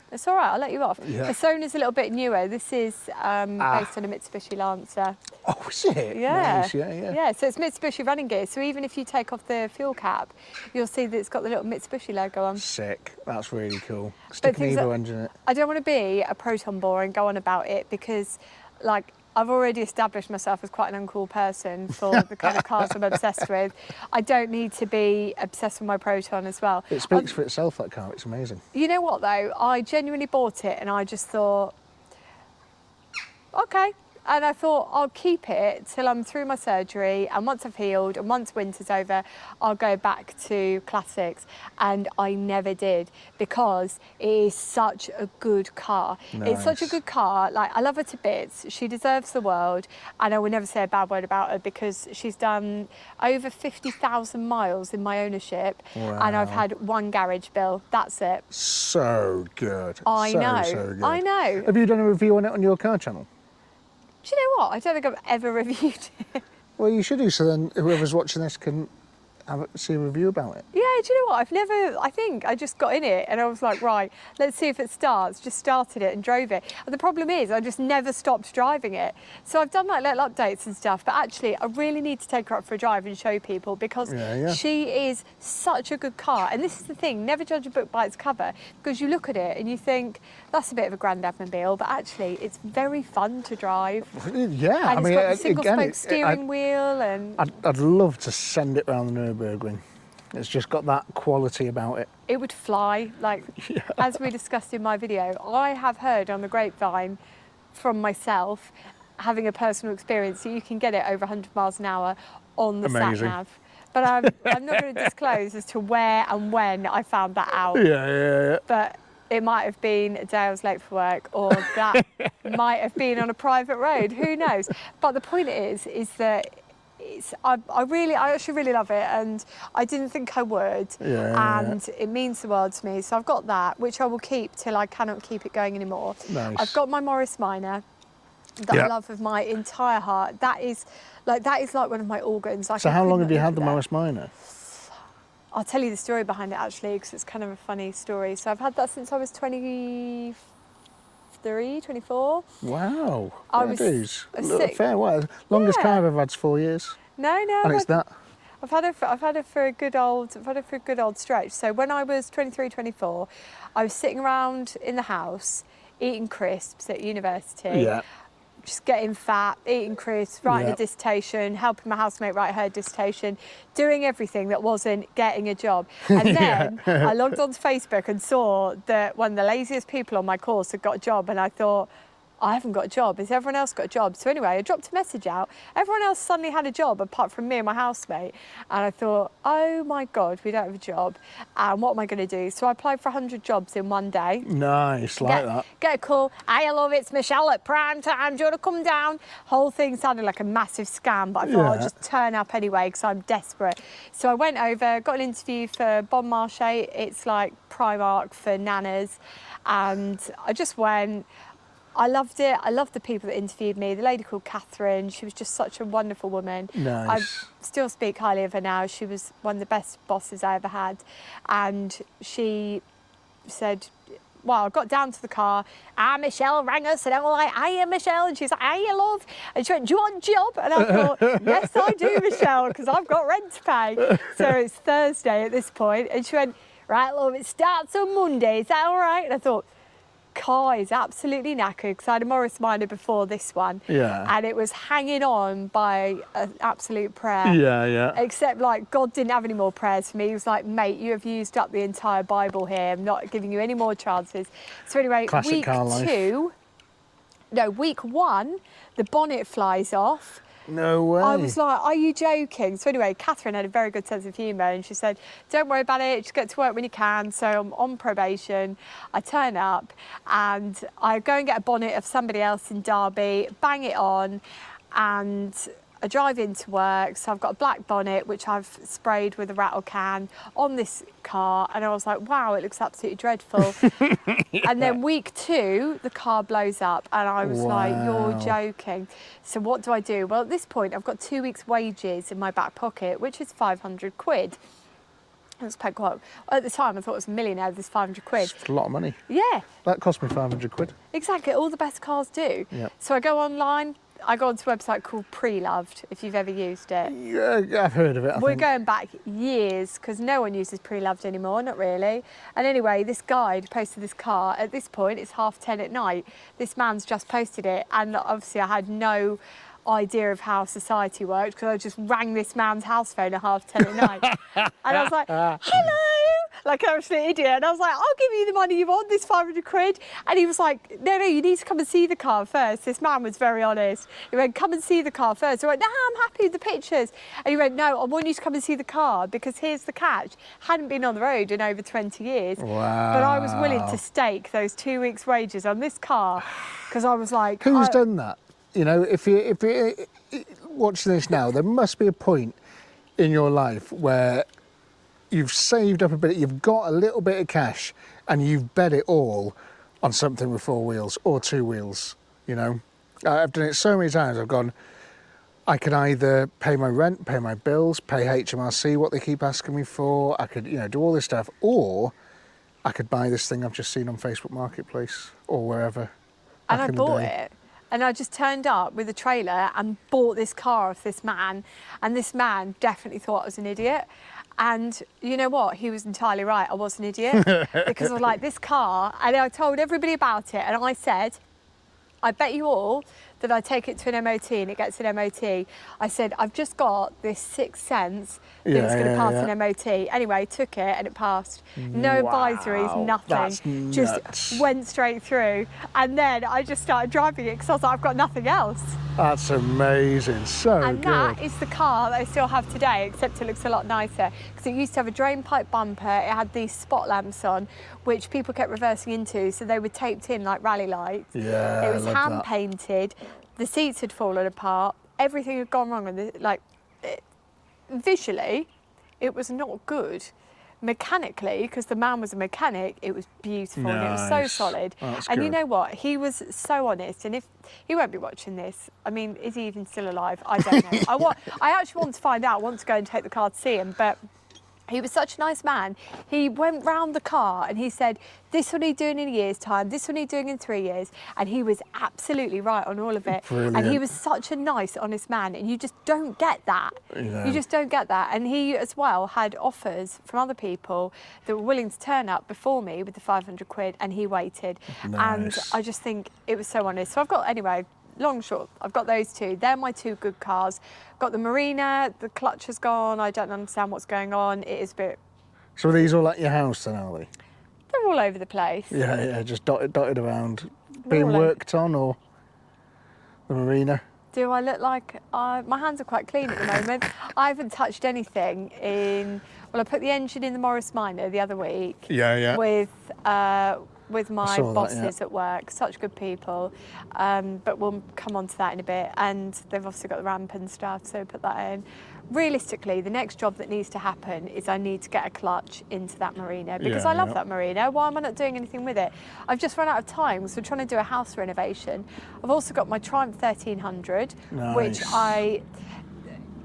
Speaker 3: It's all right, I'll let you off.
Speaker 2: Yeah.
Speaker 3: Persona's a little bit newer. This is based on a Mitsubishi Lancer.
Speaker 2: Oh, is it?
Speaker 3: Yeah.
Speaker 2: Nice, yeah.
Speaker 3: Yeah, so it's Mitsubishi running gear. So even if you take off the fuel cap, you'll see that it's got the little Mitsubishi logo on.
Speaker 2: Sick. That's really cool. Stick an Evo engine in it.
Speaker 3: I don't want to be a Proton bore and go on about it because, like, I've already established myself as quite an uncool person for the kind of cars I'm obsessed with. I don't need to be obsessed with my Proton as well.
Speaker 2: It speaks for itself, that car. It's amazing.
Speaker 3: You know what, though? I genuinely bought it and I just thought, okay. And I thought I'll keep it till I'm through my surgery, and once I've healed and once winter's over, I'll go back to classics. And I never did, because it is such a good car.
Speaker 2: Nice.
Speaker 3: It's such a good car. Like, I love her to bits. She deserves the world, and I will never say a bad word about her because she's done over 50,000 miles in my ownership.
Speaker 2: Wow.
Speaker 3: And I've had one garage bill. That's it.
Speaker 2: So good.
Speaker 3: I know.
Speaker 2: So good.
Speaker 3: I know.
Speaker 2: Have you done a review on it on your car channel?
Speaker 3: Do you know what? I don't think I've ever reviewed it.
Speaker 2: Well, you should do, so then whoever's watching this can see a review about it.
Speaker 3: Yeah, do you know what? I think I just got in it and I was like, right, let's see if it starts. Just started it and drove it. And the problem is I just never stopped driving it. So I've done like little updates and stuff, but actually I really need to take her up for a drive and show people, because she is such a good car. And this is the thing, never judge a book by its cover, because you look at it and you think, that's a bit of a grandad mobile, but actually it's very fun to drive.
Speaker 2: Yeah,
Speaker 3: and
Speaker 2: I mean,
Speaker 3: it's got the single spoke steering wheel, and
Speaker 2: I'd love to send it round the Nürburgring. It's just got that quality about it.
Speaker 3: it would fly. Like, as we discussed in my video, I have heard on the grapevine from myself, having a personal experience, that you can get it over 100 miles an hour on the sat-nav. But I'm not going to disclose as to where and when I found that out.
Speaker 2: Yeah.
Speaker 3: But it might have been a day I was late for work, or that might have been on a private road. Who knows? But the point is that I actually really love it, and I didn't think I would. And it means the world to me. So I've got that, which I will keep till I cannot keep it going anymore.
Speaker 2: Nice.
Speaker 3: I've got my Morris Minor, that I love with my entire heart. That is like one of my organs.
Speaker 2: So how long have you had the Morris Minor?
Speaker 3: I'll tell you the story behind it, actually, because it's kind of a funny story. So I've had that since I was 23, 24.
Speaker 2: Wow.
Speaker 3: I was
Speaker 2: fair while. Longest car I've ever had's 4 years.
Speaker 3: No.
Speaker 2: And it's that.
Speaker 3: I've had it for a good old stretch. So when I was 23, 24, I was sitting around in the house eating crisps at university.
Speaker 2: Yeah.
Speaker 3: Just getting fat, eating crisps, writing
Speaker 2: Yeah.
Speaker 3: a dissertation, helping my housemate write her dissertation, doing everything that wasn't getting a job. And then I logged onto Facebook and saw that one of the laziest people on my course had got a job, and I thought, I haven't got a job. Has everyone else got a job? So anyway, I dropped a message out. Everyone else suddenly had a job apart from me and my housemate. And I thought, oh my God, we don't have a job. And what am I going to do? So I applied for 100 jobs in one day.
Speaker 2: Nice, like that.
Speaker 3: Get a call. Hey, I love it. It's Michelle at prime time. Do you want to come down? Whole thing sounded like a massive scam, but I thought I'll just turn up anyway because I'm desperate. So I went over, got an interview for Bon Marché. It's like Primark for nanas. And I just went. I loved it. I loved the people that interviewed me. The lady called Catherine, she was just such a wonderful woman.
Speaker 2: Nice.
Speaker 3: I still speak highly of her now. She was one of the best bosses I ever had. And she said, well, I got down to the car. Michelle rang us and I was like, hiya, Michelle. And she's like, hiya, love. And she went, do you want a job? And I thought, yes, I do, Michelle, because I've got rent to pay. So it's Thursday at this point. And she went, right, love, it starts on Monday. Is that all right? And I thought, car is absolutely knackered because I had a Morris Minor before this one.
Speaker 2: Yeah.
Speaker 3: And it was hanging on by an absolute prayer.
Speaker 2: Yeah, yeah.
Speaker 3: Except, like, God didn't have any more prayers for me. He was like, mate, you have used up the entire Bible here. I'm not giving you any more chances. So anyway,
Speaker 2: Classic car life.
Speaker 3: week one, the bonnet flies off.
Speaker 2: No way.
Speaker 3: I was like, are you joking? So anyway, Catherine had a very good sense of humour and she said, don't worry about it, just get to work when you can. So I'm on probation. I turn up and I go and get a bonnet of somebody else in Derby, bang it on, and I drive into work. So I've got a black bonnet, which I've sprayed with a rattle can on this car. And I was like, wow, it looks absolutely dreadful. And then week two, the car blows up and I was like, you're joking. So what do I do? Well, at this point, I've got 2 weeks' wages in my back pocket, which is 500 quid. That's quite quite. At the time, I thought it was a millionaire, this 500 quid.
Speaker 2: It's a lot of money.
Speaker 3: Yeah.
Speaker 2: That cost me 500 quid.
Speaker 3: Exactly, all the best cars do.
Speaker 2: Yeah.
Speaker 3: So I go online, I go onto a website called Pre-Loved, if you've ever used it.
Speaker 2: Yeah, I've heard of it, I
Speaker 3: We're
Speaker 2: think.
Speaker 3: going back years because no one uses Pre-Loved anymore, not really. And anyway, this guide posted this car. At this point, it's 10:30 at night. This man's just posted it. And obviously I had no idea of how society worked because I just rang this man's house phone at 10:30 at night. And I was like, hello, like an absolute idiot. And I was like, I'll give you the money you want, this 500 quid. And he was like, no, you need to come and see the car first. This man was very honest. He went, come and see the car first. I went, no, I'm happy with the pictures. And he went, no, I want you to come and see the car because here's the catch. Hadn't been on the road in over 20 years.
Speaker 2: Wow.
Speaker 3: But I was willing to stake those 2 weeks' wages on this car because I was like...
Speaker 2: Who's done that? You know, if you're watching this now, there must be a point in your life where you've saved up a bit, you've got a little bit of cash and you've bet it all on something with 4 wheels or 2 wheels, you know. I've done it so many times. I've gone, I could either pay my rent, pay my bills, pay HMRC what they keep asking me for, I could, you know, do all this stuff, or I could buy this thing I've just seen on Facebook Marketplace or wherever.
Speaker 3: And I bought it. And I just turned up with a trailer and bought this car off this man. And this man definitely thought I was an idiot. And you know what? He was entirely right. I was an idiot. Because I was like, this car, and I told everybody about it. And I said, I bet you all that I take it to an MOT and it gets an MOT. I said, I've just got this sixth sense that it's going to pass an MOT. Anyway, took it and it passed. No advisories, nothing.
Speaker 2: That's nuts.
Speaker 3: Just went straight through. And then I just started driving it because I was like, I've got nothing else.
Speaker 2: That's amazing, so
Speaker 3: And
Speaker 2: good.
Speaker 3: that is the car that I still have today, except it looks a lot nicer. Because it used to have a drain pipe bumper, it had these spot lamps on, which people kept reversing into, so they were taped in like rally lights.
Speaker 2: Yeah,
Speaker 3: It was
Speaker 2: I love
Speaker 3: hand
Speaker 2: that.
Speaker 3: painted, the seats had fallen apart, everything had gone wrong, and visually, it was not good. Mechanically, because the man was a mechanic, it was beautiful and it was so
Speaker 2: Nice.
Speaker 3: solid.
Speaker 2: That's
Speaker 3: and you
Speaker 2: good.
Speaker 3: know what? He was so honest, and if he won't be watching this, I mean, is he even still alive? I don't know. I actually want to find out. I want to go and take the car to see him, but He was such a nice man. He went round the car and he said, this will need doing in a year's time, this will need doing in 3 years. And he was absolutely right on all of it.
Speaker 2: Brilliant.
Speaker 3: And he was such a nice, honest man. And you just don't get that.
Speaker 2: Yeah.
Speaker 3: You just don't get that. And he as well had offers from other people that were willing to turn up before me with the 500 quid, and he waited.
Speaker 2: Nice.
Speaker 3: And I just think it was so honest. So I've got, anyway, long and short, I've got those two. They're my two good cars. Got the Marina, the clutch has gone. I don't understand what's going on. It is a bit,
Speaker 2: So are these all at your house then, are they?
Speaker 3: they're all over the place.
Speaker 2: Yeah, just dotted around.
Speaker 3: They're
Speaker 2: Being
Speaker 3: all over.
Speaker 2: worked on, or the Marina?
Speaker 3: Do I look like, my hands are quite clean at the moment. I haven't touched anything in, well, I put the engine in the Morris Minor the other week.
Speaker 2: Yeah.
Speaker 3: With my
Speaker 2: saw that,
Speaker 3: bosses at work, such good people, but we'll come on to that in a bit. And they've obviously got the ramp and stuff, so put that in. Realistically, the next job that needs to happen is I need to get a clutch into that Marina, because
Speaker 2: Yeah,
Speaker 3: I love
Speaker 2: yeah.
Speaker 3: that Marina. Why am I not doing anything with it? I've just run out of time, so we're trying to do a house renovation. I've also got my Triumph 1300, which
Speaker 2: Nice.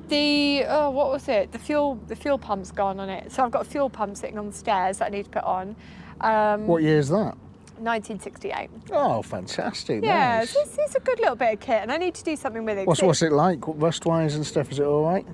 Speaker 3: what was it? The fuel pump's gone on it. So I've got a fuel pump sitting on the stairs that I need to put on.
Speaker 2: What year is that?
Speaker 3: 1968.
Speaker 2: Oh, fantastic.
Speaker 3: Yeah,
Speaker 2: Nice.
Speaker 3: so it's a good little bit of kit, and I need to do something with it.
Speaker 2: What's it like? Rust-wise and stuff, is it all right?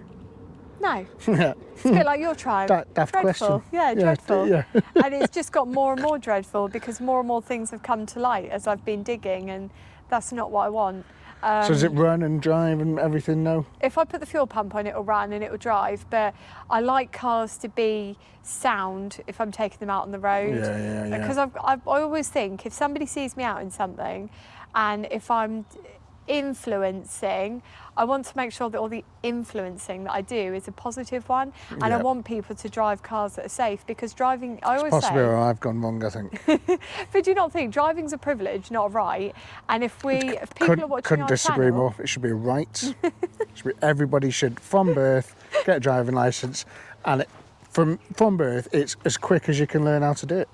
Speaker 3: No,
Speaker 2: Yeah.
Speaker 3: it's a bit like your Triumph.
Speaker 2: Daft
Speaker 3: Dreadful.
Speaker 2: question.
Speaker 3: Yeah, dreadful.
Speaker 2: Yeah.
Speaker 3: And it's just got more and more dreadful because more and more things have come to light as I've been digging, and that's not what I want.
Speaker 2: So does it run and drive and everything? No.
Speaker 3: If I put the fuel pump on, it'll run and it'll drive, but I like cars to be sound if I'm taking them out on the road.
Speaker 2: Yeah.
Speaker 3: Because I always think if somebody sees me out in something, and if I'm influencing, I want to make sure that all the influencing that I do is a positive one, and I
Speaker 2: Yeah.
Speaker 3: want people to drive cars that are safe, because driving, I always
Speaker 2: Possibly
Speaker 3: say,
Speaker 2: where I've gone wrong, I think.
Speaker 3: but do you not think driving's a privilege, not a right? And if people are watching
Speaker 2: Couldn't
Speaker 3: our
Speaker 2: disagree
Speaker 3: channel,
Speaker 2: more. It should be a right. Everybody should, from birth, get a driving licence, and from birth, it's as quick as you can learn how to do it.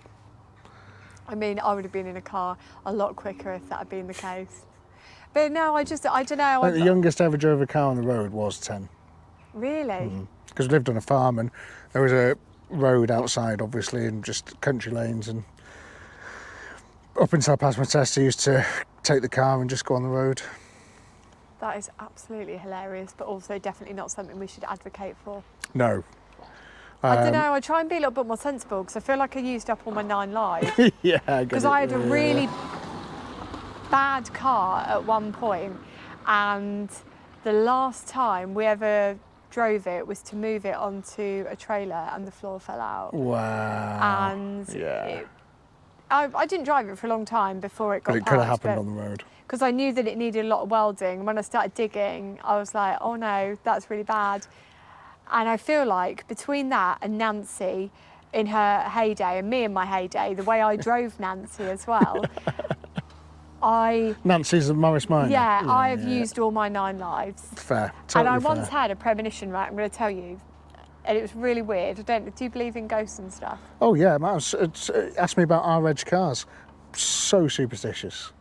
Speaker 3: I mean, I would have been in a car a lot quicker if that had been the case. But no, I don't know.
Speaker 2: I think the youngest I ever drove a car on the road was 10.
Speaker 3: Really?
Speaker 2: Because I lived on a farm and there was a road outside, obviously, and just country lanes. And up until I passed my test, I used to take the car and just go on the road.
Speaker 3: That is absolutely hilarious, but also definitely not something we should advocate for.
Speaker 2: No.
Speaker 3: I don't know, I try and be a little bit more sensible because I feel like I used up all my 9 lives.
Speaker 2: Yeah, I get
Speaker 3: Because
Speaker 2: it.
Speaker 3: I had a really bad car at one point, and the last time we ever drove it was to move it onto a trailer and the floor fell out.
Speaker 2: Wow.
Speaker 3: And
Speaker 2: Yeah.
Speaker 3: I didn't drive it for a long time before it got
Speaker 2: But it could have
Speaker 3: patched,
Speaker 2: happened
Speaker 3: but-
Speaker 2: on the road.
Speaker 3: because I knew that it needed a lot of welding. When I started digging, I was like, oh no, that's really bad. And I feel like between that and Nancy in her heyday and me in my heyday, the way I drove Nancy as well,
Speaker 2: Nancy's the Morris Minor.
Speaker 3: I've used all my 9 lives.
Speaker 2: Fair.
Speaker 3: And
Speaker 2: Totally
Speaker 3: I once
Speaker 2: fair.
Speaker 3: had a premonition, right, I'm going to tell you, and it was really weird. Do you believe in ghosts and stuff?
Speaker 2: Oh yeah, man. Ask me about R-Reg cars. So superstitious.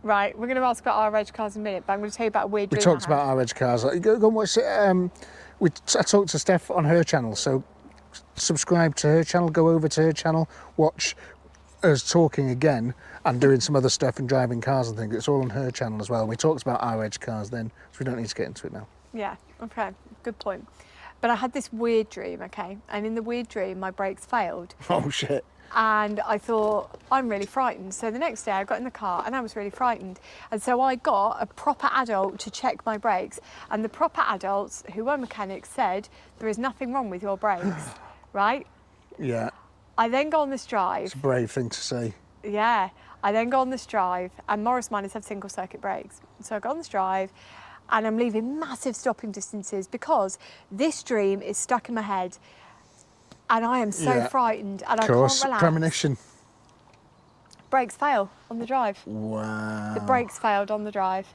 Speaker 3: Right, we're going to ask about our reg cars in a minute, but I'm going to tell you about a weird
Speaker 2: We
Speaker 3: dream
Speaker 2: talked
Speaker 3: I had.
Speaker 2: about R-Reg cars. Go and watch it. I talked to Steph on her channel, so subscribe to her channel. Go over to her channel, watch us talking again and doing some other stuff and driving cars and things. It's all on her channel as well. We talked about R-Reg cars then, so we don't need to get into it now.
Speaker 3: Yeah, okay, good point. But I had this weird dream, okay, and in the weird dream, my brakes failed.
Speaker 2: Oh shit.
Speaker 3: And I thought, I'm really frightened. So the next day I got in the car and I was really frightened. And so I got a proper adult to check my brakes. And the proper adults, who were mechanics, said, there is nothing wrong with your brakes, right?
Speaker 2: Yeah,
Speaker 3: I then go on this drive.
Speaker 2: it's a brave thing to say.
Speaker 3: Yeah, I then go on this drive, and Morris Minors have single circuit brakes. So I go on this drive and I'm leaving massive stopping distances because this dream is stuck in my head. And I am so
Speaker 2: Yeah.
Speaker 3: frightened and
Speaker 2: Of
Speaker 3: I
Speaker 2: course,
Speaker 3: can't relax.
Speaker 2: premonition.
Speaker 3: Brakes fail on the drive.
Speaker 2: Wow.
Speaker 3: The brakes failed on the drive.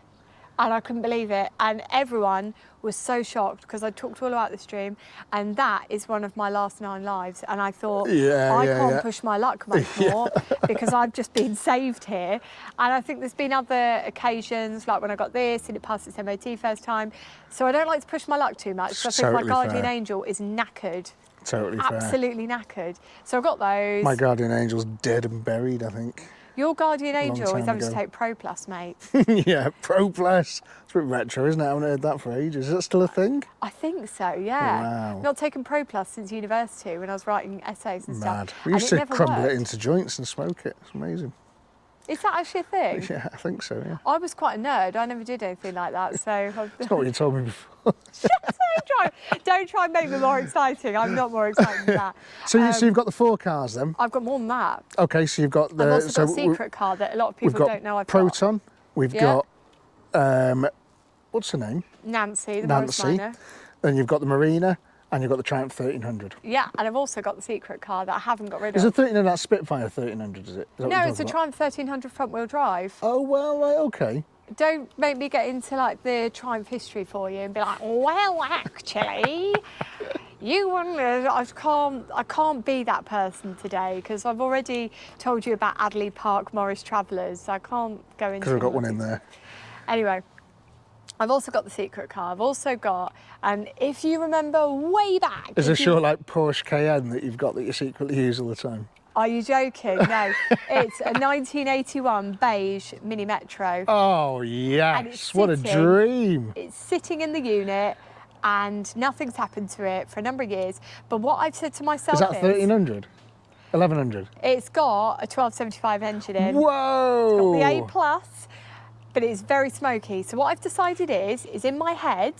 Speaker 3: And I couldn't believe it. And everyone was so shocked because I talked all about this dream. And that is one of my last 9 lives. And I thought, I can't push my luck much more because I've just been saved here. And I think there's been other occasions, like when I got this and it passed its MOT first time. So I don't like to push my luck too much. So I think my guardian angel is knackered.
Speaker 2: Totally fair.
Speaker 3: Absolutely knackered. So I got those.
Speaker 2: My guardian angel's dead and buried, I think.
Speaker 3: Your guardian angel is having to take Pro Plus, mate.
Speaker 2: Yeah, Pro Plus. It's a bit retro, isn't it? I haven't heard that for ages. Is that still a thing?
Speaker 3: I think so, yeah.
Speaker 2: Wow.
Speaker 3: Not taken Pro Plus since university when I was writing essays and
Speaker 2: Mad.
Speaker 3: stuff.
Speaker 2: We used to crumble
Speaker 3: worked.
Speaker 2: it into joints and smoke it. It's amazing.
Speaker 3: Is that actually a thing?
Speaker 2: Yeah, I think so, yeah.
Speaker 3: I was quite a nerd. I never did anything like that, so...
Speaker 2: That's not what you told me before.
Speaker 3: Don't try and make me more exciting. I'm not more exciting than that.
Speaker 2: So, you've got the 4 cars then?
Speaker 3: I've got more than that.
Speaker 2: Okay, so you've got the...
Speaker 3: I've also got a secret car that a lot of people don't know I've
Speaker 2: Proton.
Speaker 3: got.
Speaker 2: We've got... what's her name?
Speaker 3: Nancy, the Morris Minor.
Speaker 2: Then you've got the Marina, and you've got the Triumph 1300.
Speaker 3: Yeah, and I've also got the secret car that I haven't got rid of.
Speaker 2: Is the 1300 that Spitfire 1300, is it?
Speaker 3: No, it's a Triumph 1300 front wheel drive.
Speaker 2: Oh, well, right, okay.
Speaker 3: Don't make me get into like the Triumph history for you and be like, well, actually, you wonder. I can't be that person today because I've already told you about Adderley Park Morris Travellers. So I can't go into.
Speaker 2: Because I've got one in there.
Speaker 3: Anyway, I've also got the secret car. I've also got, and if you remember way back,
Speaker 2: is this your like Porsche Cayenne that you've got that you secretly use all the time?
Speaker 3: Are you joking? No, it's a 1981 beige Mini Metro.
Speaker 2: Oh yes, what a dream!
Speaker 3: It's sitting in the unit, and nothing's happened to it for a number of years. But what I've said to myself
Speaker 2: is that 1300, 1100?
Speaker 3: It's got a 1275 engine in.
Speaker 2: Whoa!
Speaker 3: It's got the A plus, but it's very smoky. So what I've decided is in my head,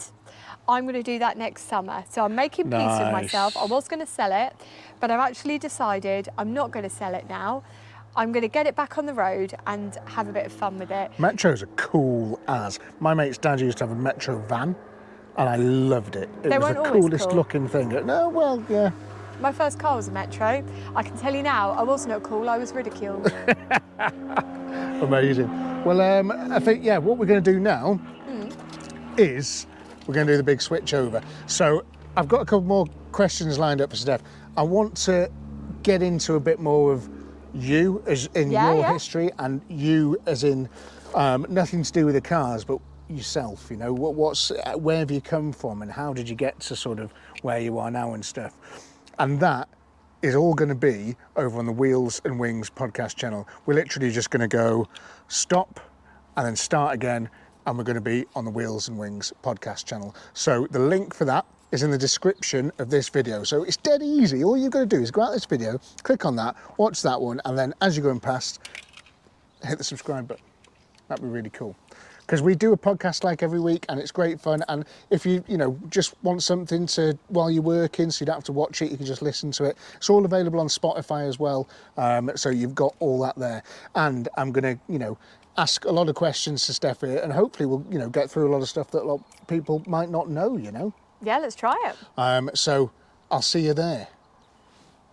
Speaker 3: I'm going to do that next summer. So I'm making peace with myself. I was going to sell it, but I've actually decided I'm not going to sell it now. I'm going to get it back on the road and have a bit of fun with it.
Speaker 2: Metros are cool as. My mate's dad used to have a Metro van, and I loved it. It was the coolest looking thing. No, well, yeah.
Speaker 3: My first car was a Metro. I can tell you now, I was not cool, I was ridiculed.
Speaker 2: Amazing. Well, I think, yeah, what we're going to do now is we're going to do the big switch over. So I've got a couple more questions lined up for Steph. I want to get into a bit more of you as in your history, and you as in nothing to do with the cars, but yourself. You know, where have you come from, and how did you get to sort of where you are now and stuff? And that is all going to be over on the Wheels and Wings podcast channel. We're literally just going to go stop and then start again, and we're going to be on the Wheels and Wings podcast channel. So the link for that is in the description of this video. So it's dead easy. All you've got to do is go out this video, click on that, watch that one, and then as you're going past, hit the subscribe button. That'd be really cool. Because we do a podcast like every week, and it's great fun. And if you just want something to while you're working, so you don't have to watch it, you can just listen to it. It's all available on Spotify as well. So you've got all that there. And I'm gonna, ask a lot of questions to Steph here, and hopefully we'll, get through a lot of stuff that a lot of people might not know.
Speaker 3: Yeah, let's try it.
Speaker 2: So I'll see you there.